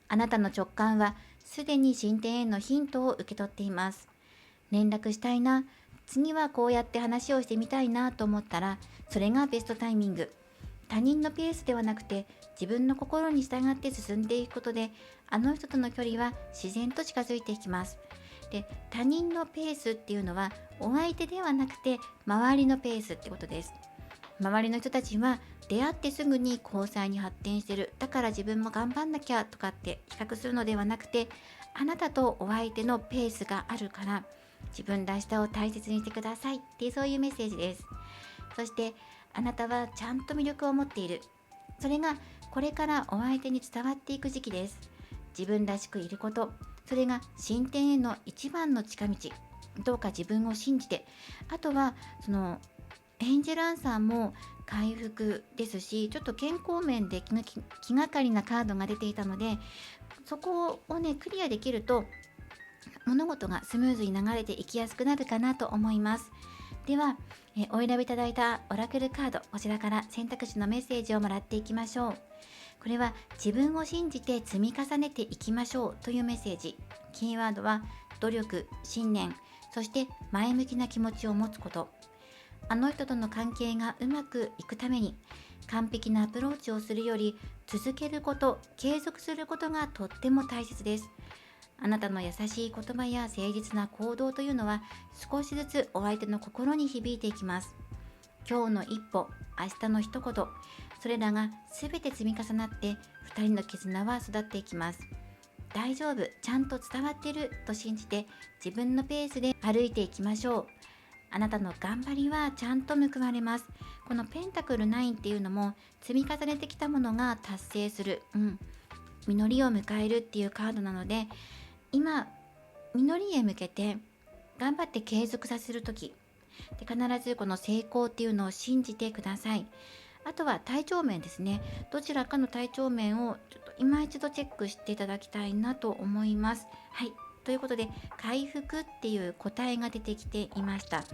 あなたの直感はすでに進展へのヒントを受け取っています。連絡したいな、次はこうやって話をしてみたいなと思ったら、それがベストタイミング。他人のペースではなくて自分の心に従って進んでいくことで、あの人との距離は自然と近づいていきます。で、他人のペースっていうのはお相手ではなくて周りのペースってことです。周りの人たちは出会ってすぐに交際に発展してる、だから自分も頑張んなきゃとかって比較するのではなくて、あなたとお相手のペースがあるから自分らしさを大切にしてくださいっていう、そういうメッセージです。そしてあなたはちゃんと魅力を持っている。それがこれからお相手に伝わっていく時期です。自分らしくいること、それが進展への一番の近道。どうか自分を信じて、あとはそのエンジェルアンサーも回復ですし、ちょっと健康面で気がかりなカードが出ていたので、そこをねクリアできると物事がスムーズに流れていきやすくなるかなと思います。では、お選びいただいたオラクルカード、こちらから選択肢のメッセージをもらっていきましょう。これは自分を信じて積み重ねていきましょうというメッセージ。キーワードは努力、信念、そして前向きな気持ちを持つこと。あの人との関係がうまくいくために、完璧なアプローチをするより続けること、継続することがとっても大切です。あなたの優しい言葉や誠実な行動というのは少しずつお相手の心に響いていきます。今日の一歩、明日の一言、それらが全て積み重なって2人の絆は育っていきます。大丈夫、ちゃんと伝わってると信じて自分のペースで歩いていきましょう。あなたの頑張りはちゃんと報われます。このペンタクル9っていうのも積み重ねてきたものが達成する、実りを迎えるっていうカードなので、今実りへ向けて頑張って継続させる時で、必ずこの成功っていうのを信じてください。あとは体調面ですね。どちらかの体調面をちょっと今一度チェックしていただきたいなと思います。はい。ということで、回復っていう答えが出てきていました。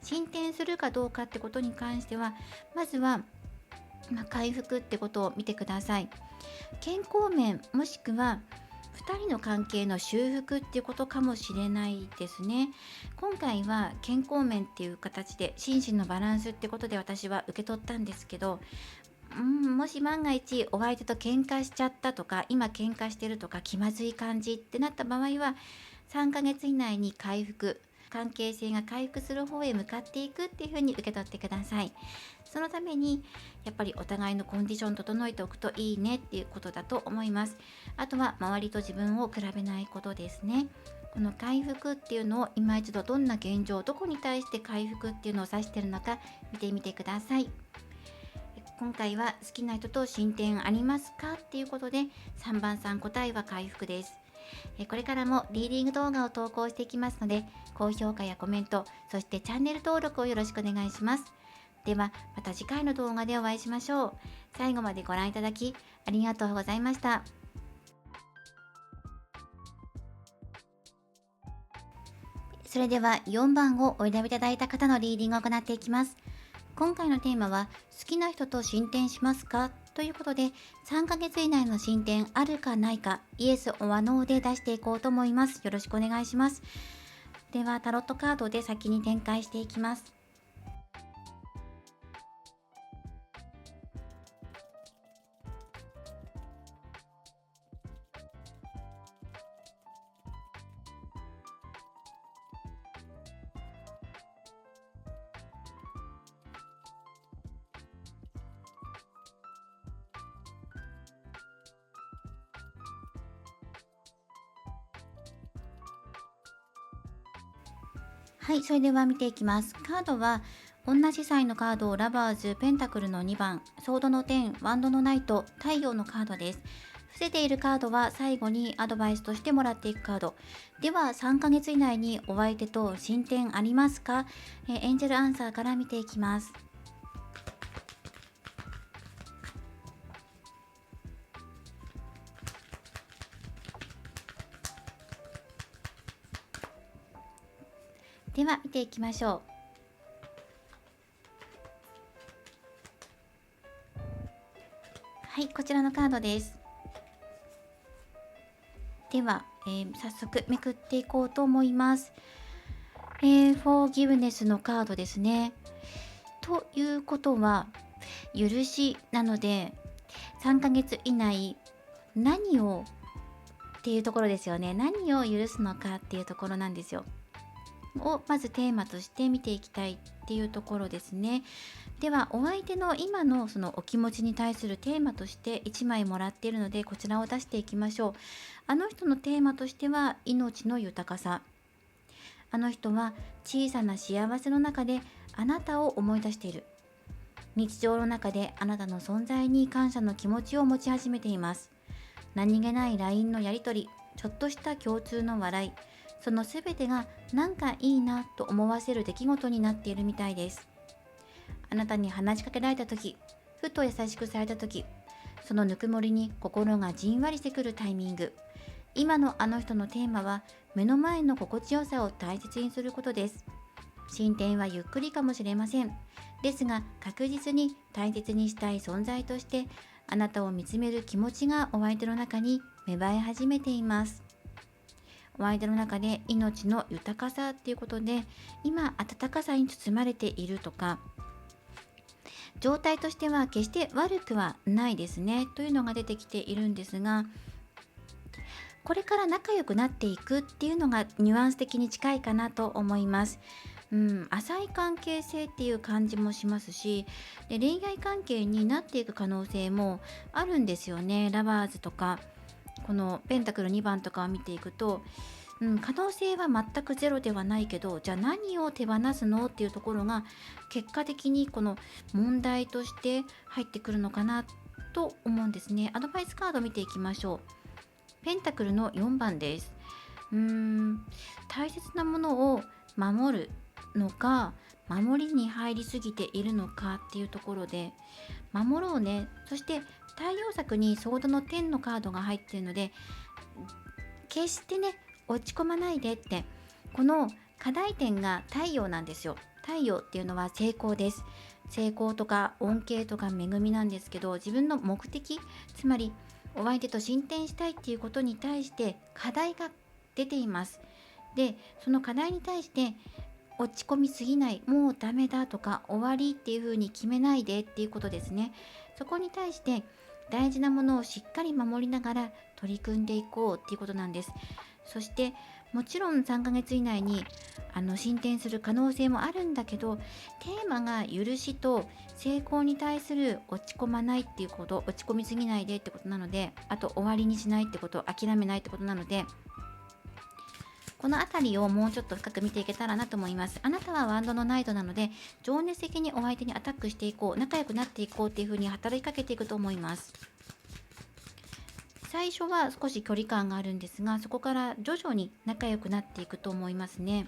進展するかどうかってことに関しては、まずは、回復ってことを見てください。健康面もしくは2人の関係の修復っていうことかもしれないですね。今回は健康面っていう形で心身のバランスってことで私は受け取ったんですけど、もし万が一お相手と喧嘩しちゃったとか、今喧嘩してるとか気まずい感じってなった場合は、3ヶ月以内に回復、関係性が回復する方へ向かっていくっていうふうに受け取ってください。そのためにやっぱりお互いのコンディション整えておくといいねっていうことだと思います。あとは周りと自分を比べないことですね。この回復っていうのを今一度どんな現状、どこに対して回復っていうのを指しているのか見てみてください。今回は好きな人と進展ありますかっていうことで、3番さん答えは回復です。これからもリーディング動画を投稿していきますので、高評価やコメント、そしてチャンネル登録をよろしくお願いします。ではまた次回の動画でお会いしましょう。最後までご覧いただきありがとうございました。それでは4番をお選びいただいた方のリーディングを行っていきます。今回のテーマは好きな人と進展しますかということで、3ヶ月以内の進展あるかないか、イエスオアノーで出していこうと思います。よろしくお願いします。ではタロットカードで先に展開していきます。はい、それでは見ていきます。カードは同じサインのカードをラバーズ、ペンタクルの2番、ソードの10、ワンドのナイト、太陽のカードです。伏せているカードは最後にアドバイスとしてもらっていくカード。では3ヶ月以内にお相手と進展ありますか？エンジェルアンサーから見ていきます。では見ていきましょう。はい、こちらのカードです。では、早速めくっていこうと思います。フォーギブネスのカードですね。ということは、許しなので、3ヶ月以内、何をっていうところですよね。何を許すのかっていうところなんですよ。をまずテーマとして見ていきたいっていうところですね。ではお相手の今のそのお気持ちに対するテーマとして1枚もらっているので、こちらを出していきましょう。あの人のテーマとしては命の豊かさ。あの人は小さな幸せの中であなたを思い出している。日常の中であなたの存在に感謝の気持ちを持ち始めています。何気ない LINE のやり取り、ちょっとした共通の笑い、そのすべてがなんかいいなと思わせる出来事になっているみたいです。あなたに話しかけられた時、ふと優しくされた時、そのぬくもりに心がじんわりしてくるタイミング。今のあの人のテーマは目の前の心地よさを大切にすることです。進展はゆっくりかもしれません。ですが確実に大切にしたい存在としてあなたを見つめる気持ちがお相手の中に芽生え始めています。お相手の中で命の豊かさっていうことで、今温かさに包まれているとか、状態としては決して悪くはないですねというのが出てきているんですが、これから仲良くなっていくっていうのがニュアンス的に近いかなと思います。浅い関係性っていう感じもしますし、で恋愛関係になっていく可能性もあるんですよね。ラバーズとかこのペンタクル2番とかを見ていくと、可能性は全くゼロではないけど、じゃあ何を手放すのっていうところが結果的にこの問題として入ってくるのかなと思うんですね。アドバイスカードを見ていきましょう。ペンタクルの4番です。大切なものを守るのか、守りに入りすぎているのかっていうところで、守ろうね。そして太陽作にソードの10のカードが入っているので、決してね落ち込まないでって。この課題点が太陽なんですよ。太陽っていうのは成功です。成功とか恩恵とか恵みなんですけど、自分の目的、つまりお相手と進展したいっていうことに対して課題が出ています。でその課題に対して落ち込みすぎない、もうダメだとか終わりっていう風に決めないでっていうことですね。そこに対して大事なものをしっかり守りながら取り組んでいこうっていうことなんです。そしてもちろん3ヶ月以内に進展する可能性もあるんだけど、テーマが許しと成功に対する落ち込まないっていうこと、落ち込みすぎないでってことなので、あと終わりにしないってこと、諦めないってことなので、このあたりをもうちょっと深く見ていけたらなと思います。あなたはワンドのナイトなので、情熱的にお相手にアタックしていこう、仲良くなっていこうっていう風に働きかけていくと思います。最初は少し距離感があるんですが、そこから徐々に仲良くなっていくと思いますね。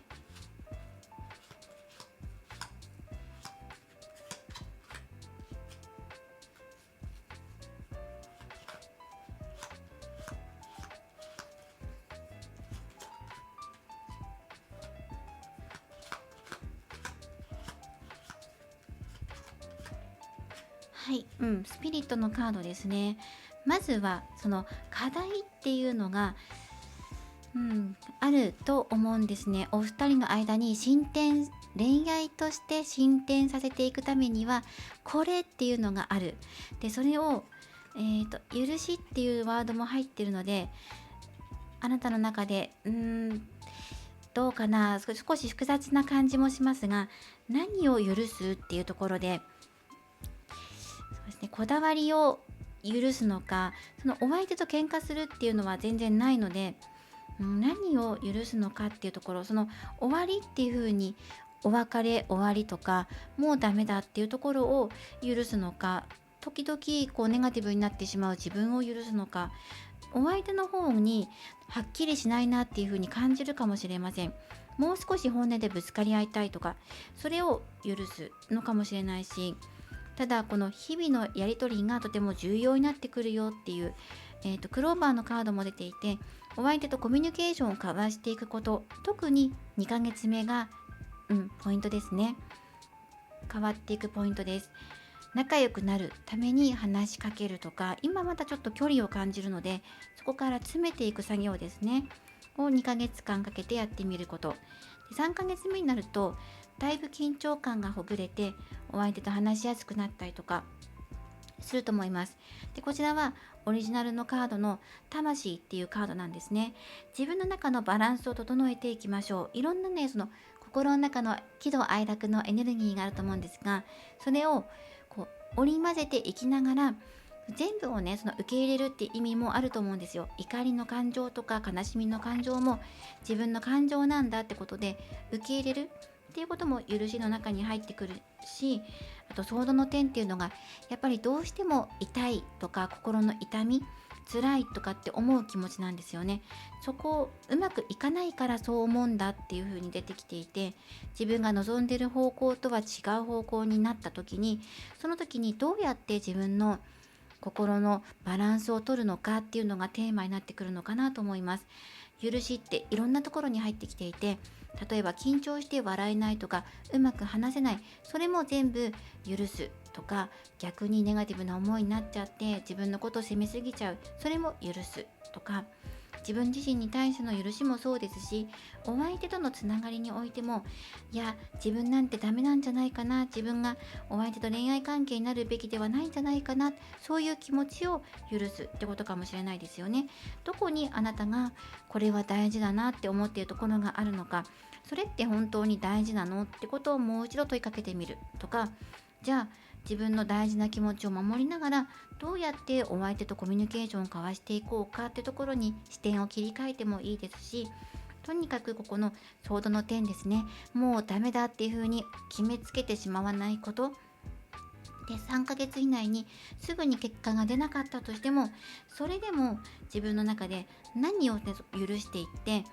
はい、スピリットのカードですね。まずはその課題っていうのが、あると思うんですね。お二人の間に恋愛として進展させていくためには、これっていうのがある。で、それを、許しっていうワードも入ってるので、あなたの中で、どうかな、少し複雑な感じもしますが、何を許すっていうところで、そうですね、こだわりを許すのか、そのお相手と喧嘩するっていうのは全然ないので、何を許すのかっていうところ、その終わりっていう風に、お別れ終わりとか、もうダメだっていうところを許すのか、時々こうネガティブになってしまう自分を許すのか、お相手の方にはっきりしないなっていう風に感じるかもしれません。もう少し本音でぶつかり合いたいとか、それを許すのかもしれないし、ただこの日々のやり取りがとても重要になってくるよっていう、クローバーのカードも出ていて、お相手とコミュニケーションを交わしていくこと、特に2ヶ月目が、ポイントですね。変わっていくポイントです。仲良くなるために話しかけるとか、今またちょっと距離を感じるので、そこから詰めていく作業ですね。を2ヶ月間かけてやってみること。で、3ヶ月目になると、だいぶ緊張感がほぐれて、お相手と話しやすくなったりとかすると思います。で、こちらはオリジナルのカードの魂っていうカードなんですね。自分の中のバランスを整えていきましょう。いろんなね、その心の中の喜怒哀楽のエネルギーがあると思うんですが、それをこう織り交ぜていきながら、全部をね、その受け入れるって意味もあると思うんですよ。怒りの感情とか悲しみの感情も自分の感情なんだってことで受け入れるっていうことも許しの中に入ってくるし、あとソードの点っていうのが、やっぱりどうしても痛いとか心の痛み、辛いとかって思う気持ちなんですよね。そこをうまくいかないからそう思うんだっていう風に出てきていて、自分が望んでる方向とは違う方向になった時に、その時にどうやって自分の心のバランスを取るのかっていうのがテーマになってくるのかなと思います。許しっていろんなところに入ってきていて、例えば緊張して笑えないとか、うまく話せない、それも全部許すとか、逆にネガティブな思いになっちゃって自分のことを責めすぎちゃう、それも許すとか、自分自身に対しての許しもそうですし、お相手とのつながりにおいても、いや自分なんてダメなんじゃないかな、自分がお相手と恋愛関係になるべきではないんじゃないかな、そういう気持ちを許すってことかもしれないですよね。どこにあなたがこれは大事だなって思っているところがあるのか、それって本当に大事なのってことをもう一度問いかけてみるとか、じゃあ自分の大事な気持ちを守りながら、どうやってお相手とコミュニケーションを交わしていこうかってところに視点を切り替えてもいいですし、とにかくここのソードの点ですね、もうダメだっていうふうに決めつけてしまわないことで、3ヶ月以内にすぐに結果が出なかったとしても、それでも自分の中で何を、ね、許していって、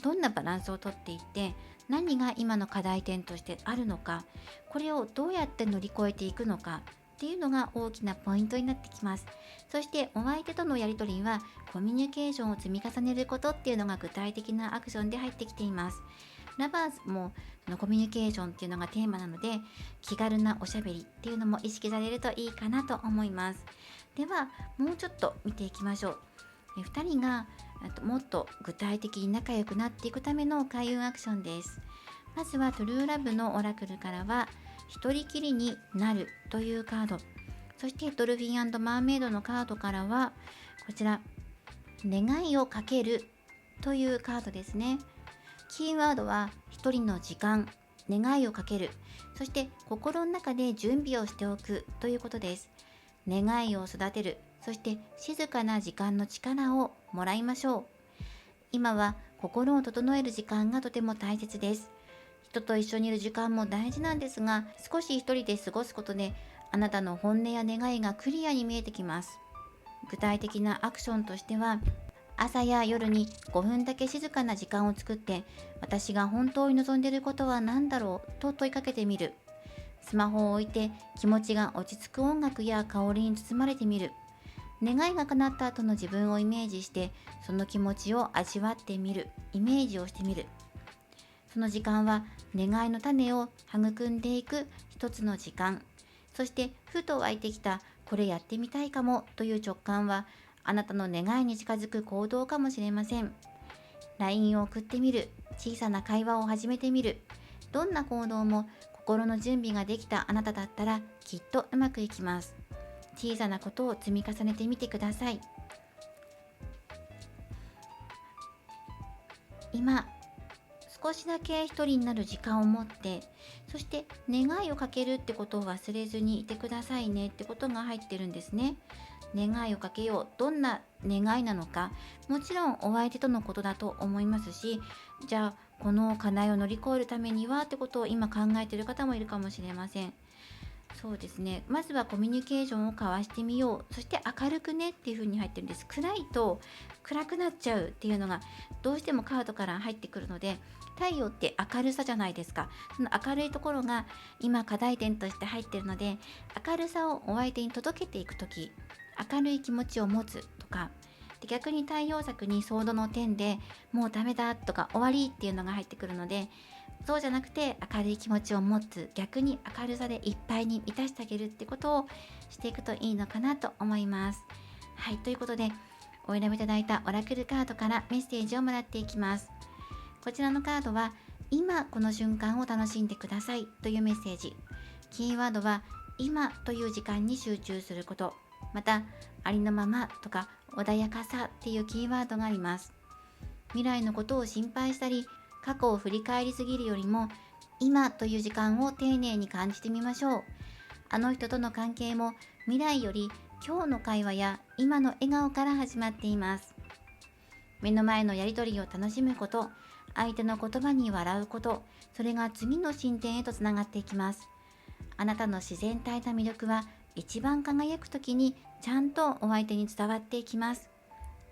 どんなバランスをとっていって、何が今の課題点としてあるのか、これをどうやって乗り越えていくのかっていうのが大きなポイントになってきます。そしてお相手とのやり取りはコミュニケーションを積み重ねることっていうのが具体的なアクションで入ってきています。ラバーズもそのコミュニケーションっていうのがテーマなので、気軽なおしゃべりっていうのも意識されるといいかなと思います。ではもうちょっと見ていきましょう。2人がもっと具体的に仲良くなっていくための開運アクションです。まずはトゥルーラブのオラクルからは、一人きりになるというカード、そしてドルフィン&マーメイドのカードからはこちら、願いをかけるというカードですね。キーワードは一人の時間、願いをかける、そして心の中で準備をしておくということです。願いを育てる、そして静かな時間の力をもらいましょう。今は心を整える時間がとても大切です。人と一緒にいる時間も大事なんですが、少し一人で過ごすことであなたの本音や願いがクリアに見えてきます。具体的なアクションとしては、朝や夜に5分だけ静かな時間を作って、私が本当に望んでいることは何だろうと問いかけてみる。スマホを置いて気持ちが落ち着く音楽や香りに包まれてみる。願いが叶った後の自分をイメージして、その気持ちを味わってみる。イメージをしてみる。その時間は願いの種を育んでいく一つの時間。そしてふと湧いてきた、これやってみたいかもという直感は、あなたの願いに近づく行動かもしれません。LINE を送ってみる。小さな会話を始めてみる。どんな行動も心の準備ができたあなただったらきっとうまくいきます。小さなことを積み重ねてみてください。今、少しだけ一人になる時間を持って、そして願いをかけるってことを忘れずにいてくださいねってことが入ってるんですね。願いをかけよう。どんな願いなのか、もちろんお相手とのことだと思いますし、じゃあこの課題を乗り越えるためにはってことを今考えている方もいるかもしれません。そうですね。まずはコミュニケーションを交わしてみよう。そして明るくねっていう風に入ってるんです。暗いと暗くなっちゃうっていうのがどうしてもカードから入ってくるので、太陽って明るさじゃないですか。その明るいところが今課題点として入ってるので、明るさをお相手に届けていくとき、明るい気持ちを持つとか、で逆に太陽作にソードの点でもうダメだとか終わりっていうのが入ってくるので、そうじゃなくて明るい気持ちを持つ、逆に明るさでいっぱいに満たしてあげるってことをしていくといいのかなと思います。はい、ということでお選びいただいたオラクルカードからメッセージをもらっていきます。こちらのカードは今この瞬間を楽しんでくださいというメッセージ。キーワードは今という時間に集中すること、またありのままとか穏やかさっていうキーワードがあります。未来のことを心配したり過去を振り返りすぎるよりも、今という時間を丁寧に感じてみましょう。あの人との関係も未来より今日の会話や今の笑顔から始まっています。目の前のやりとりを楽しむこと、相手の言葉に笑うこと、それが次の進展へとつながっていきます。あなたの自然体な魅力は一番輝くときにちゃんとお相手に伝わっていきます。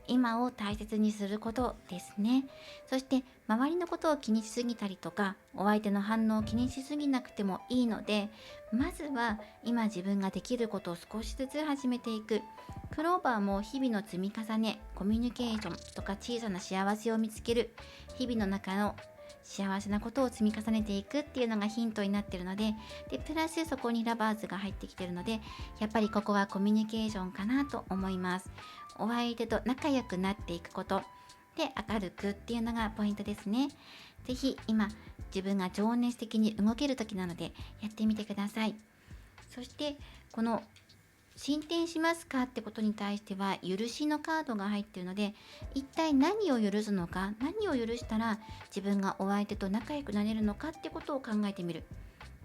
今を大切にすることですね。そして周りのことを気にしすぎたりとか、お相手の反応を気にしすぎなくてもいいので、まずは今自分ができることを少しずつ始めていく。クローバーも日々の積み重ね、コミュニケーションとか小さな幸せを見つける、日々の中の幸せなことを積み重ねていくっていうのがヒントになっているので、プラスそこにラバーズが入ってきているので、やっぱりここはコミュニケーションかなと思います。お相手と仲良くなっていくことで、明るくっていうのがポイントですね。ぜひ今自分が情熱的に動ける時なのでやってみてください。そしてこの進展しますかってことに対しては許しのカードが入っているので、一体何を許すのか、何を許したら自分がお相手と仲良くなれるのかってことを考えてみる。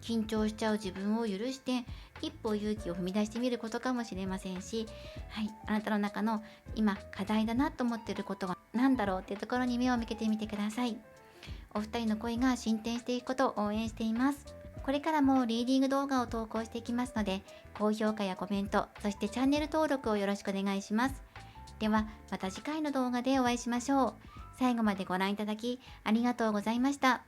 緊張しちゃう自分を許して一歩勇気を踏み出してみることかもしれませんし、はい、あなたの中の今課題だなと思っていることは何だろうっていうところに目を向けてみてください。お二人の恋が進展していくことを応援しています。これからもリーディング動画を投稿していきますので、高評価やコメント、そしてチャンネル登録をよろしくお願いします。ではまた次回の動画でお会いしましょう。最後までご覧いただきありがとうございました。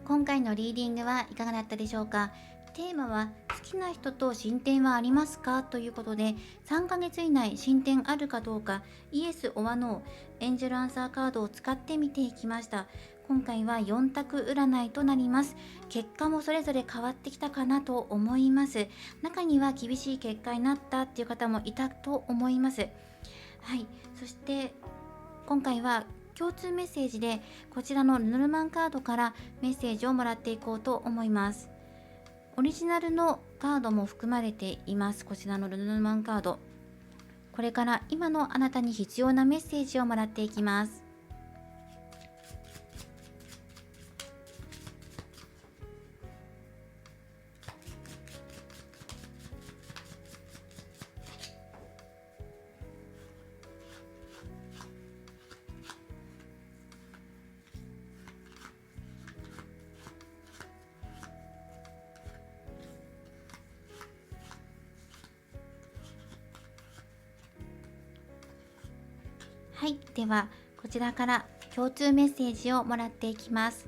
今回のリーディングはいかがだったでしょうか。テーマは好きな人と進展はありますかということで、3ヶ月以内進展あるかどうか、イエス・オア・ノー、エンジェルアンサーカードを使って見ていきました。今回は4択占いとなります。結果もそれぞれ変わってきたかなと思います。中には厳しい結果になったっていう方もいたと思います。はい、そして今回は共通メッセージでこちらのルノルマンカードからメッセージをもらっていこうと思います。オリジナルのカードも含まれています。こちらのルノルマンカード、これから今のあなたに必要なメッセージをもらっていきます。はい、ではこちらから共通メッセージをもらっていきます。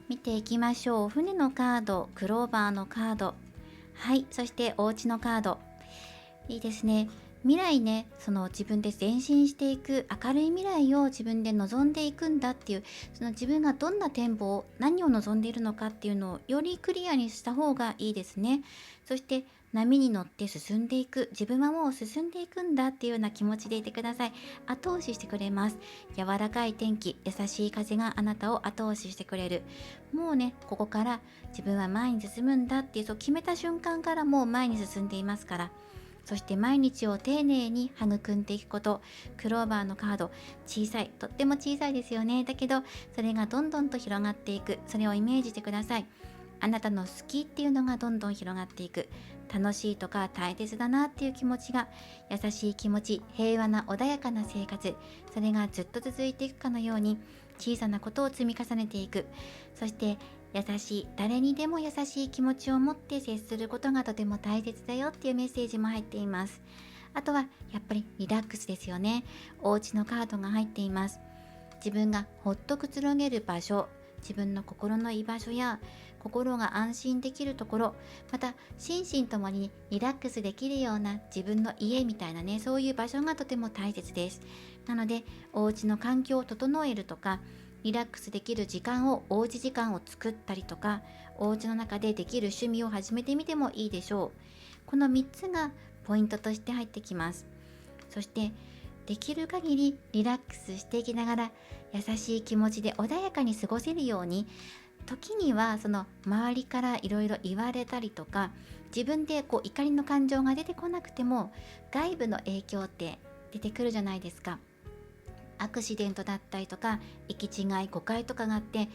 見ていきましょう。船のカード、クローバーのカード、はい、そしてお家のカード。いいですね。未来ね、その自分で前進していく明るい未来を自分で望んでいくんだっていう、その自分がどんな展望、何を望んでいるのかっていうのをよりクリアにした方がいいですね。そして波に乗って進んでいく、自分はもう進んでいくんだっていうような気持ちでいてください。後押ししてくれます。柔らかい天気、優しい風があなたを後押ししてくれる。もうね、ここから自分は前に進むんだっていう、そう決めた瞬間からもう前に進んでいますから、そして毎日を丁寧に育んでいくこと。クローバーのカード、小さい、とっても小さいですよね。だけどそれがどんどんと広がっていく、それをイメージしてください。あなたの好きっていうのがどんどん広がっていく。楽しいとか大切だなっていう気持ちが、優しい気持ち、平和な穏やかな生活、それがずっと続いていくかのように、小さなことを積み重ねていく。そして優しい、誰にでも優しい気持ちを持って接することがとても大切だよっていうメッセージも入っています。あとはやっぱりリラックスですよね。お家のカードが入っています。自分がほっとくつろげる場所、自分の心の居場所や心が安心できるところ、また心身ともにリラックスできるような自分の家みたいなね、そういう場所がとても大切です。なのでお家の環境を整えるとか、リラックスできる時間を、おうち時間を作ったりとか、お家の中でできる趣味を始めてみてもいいでしょう。この3つがポイントとして入ってきます。そしてできる限りリラックスしていきながら、優しい気持ちで穏やかに過ごせるように、時にはその周りからいろいろ言われたりとか、自分で怒りの感情が出てこなくても外部の影響って出てくるじゃないですか。アクシデントだったりとか、行き違い誤解とかがあって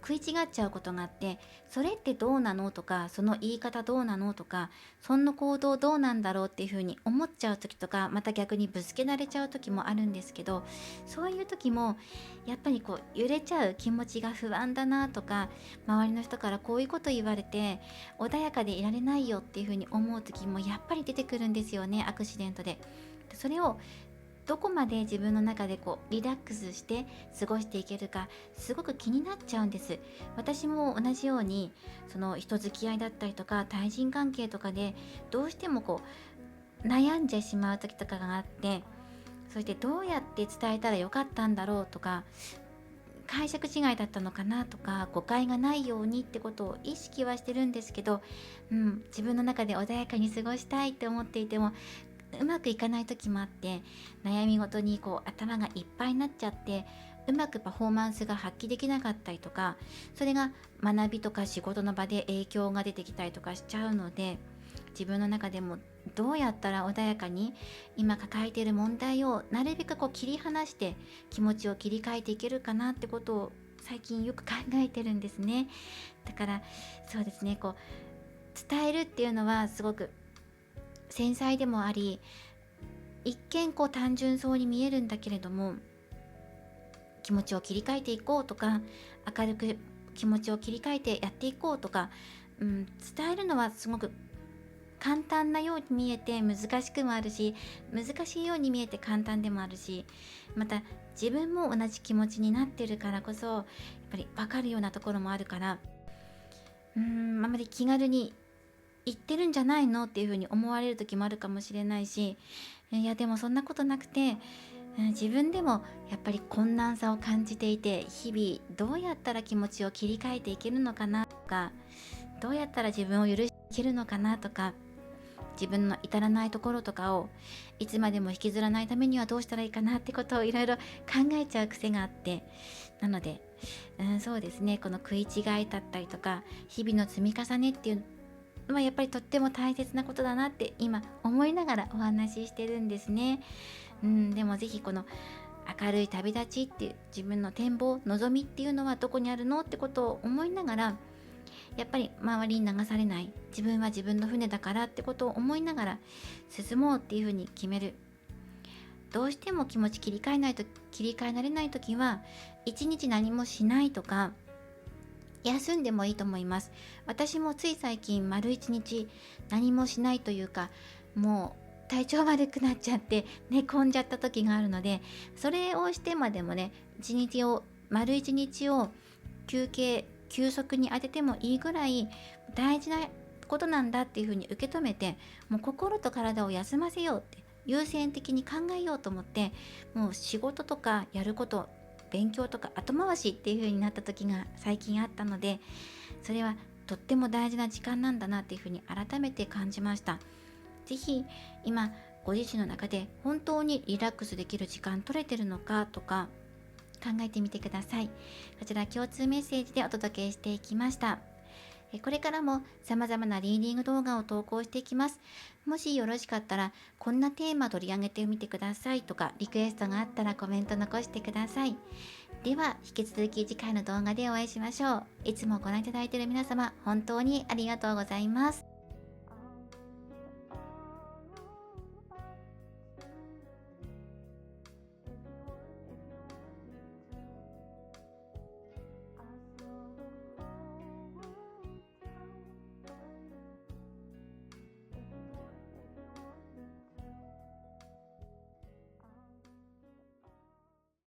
食い違っちゃうことがあって、それってどうなのとか、その言い方どうなのとか、そんな行動どうなんだろうっていうふうに思っちゃう時とか、また逆にぶつけられちゃう時もあるんですけど、そういう時もやっぱり揺れちゃう気持ちが不安だなとか、周りの人からこういうこと言われて穏やかでいられないよっていうふうに思う時もやっぱり出てくるんですよね、アクシデントで。それをどこまで自分の中でリラックスして過ごしていけるか、すごく気になっちゃうんです。私も同じように、その人付き合いだったりとか対人関係とかでどうしても悩んじゃしまう時とかがあって、そしてどうやって伝えたらよかったんだろうとか、解釈違いだったのかなとか、誤解がないようにってことを意識はしてるんですけど、自分の中で穏やかに過ごしたいって思っていてもうまくいかない時もあって、悩み事に頭がいっぱいになっちゃって、うまくパフォーマンスが発揮できなかったりとか、それが学びとか仕事の場で影響が出てきたりとかしちゃうので、自分の中でもどうやったら穏やかに今抱えている問題をなるべく切り離して気持ちを切り替えていけるかなってことを最近よく考えてるんですね。だからそうですね、伝えるっていうのはすごく繊細でもあり、一見単純そうに見えるんだけれども、気持ちを切り替えていこうとか、明るく気持ちを切り替えてやっていこうとか、伝えるのはすごく簡単なように見えて難しくもあるし、難しいように見えて簡単でもあるし、また自分も同じ気持ちになってるからこそやっぱり分かるようなところもあるから、あまり気軽に言ってるんじゃないのっていうふうに思われる時もあるかもしれないし、いやでもそんなことなくて、自分でもやっぱり困難さを感じていて、日々どうやったら気持ちを切り替えていけるのかなとか、どうやったら自分を許していけるのかなとか、自分の至らないところとかをいつまでも引きずらないためにはどうしたらいいかなってことをいろいろ考えちゃう癖があって、なので、そうですね、この食い違いだったりとか日々の積み重ねっていうのはやっぱりとっても大切なことだなって今思いながらお話ししてるんですね。でもぜひこの明るい旅立ちっていう自分の展望、望みっていうのはどこにあるのってことを思いながら、やっぱり周りに流されない、自分は自分の船だからってことを思いながら進もうっていうふうに決める。どうしても気持ち切り替えられない時は一日何もしないとか休んでもいいと思います。私もつい最近丸一日何もしないというか、もう体調悪くなっちゃって寝込んじゃった時があるので、それをしてまでもね、丸一日を休息に当ててもいいぐらい大事なことなんだっていうふうに受け止めて、もう心と体を休ませようって優先的に考えようと思って、もう仕事とかやること、勉強とか後回しっていう風になった時が最近あったので、それはとっても大事な時間なんだなっていう風に改めて感じました。ぜひ今ご自身の中で本当にリラックスできる時間取れてるのかとか考えてみてください。こちら共通メッセージでお届けしていきました。これからも様々なリーディング動画を投稿していきます。もしよろしかったら、こんなテーマ取り上げてみてくださいとか、リクエストがあったらコメント残してください。では、引き続き次回の動画でお会いしましょう。いつもご覧いただいている皆様、本当にありがとうございます。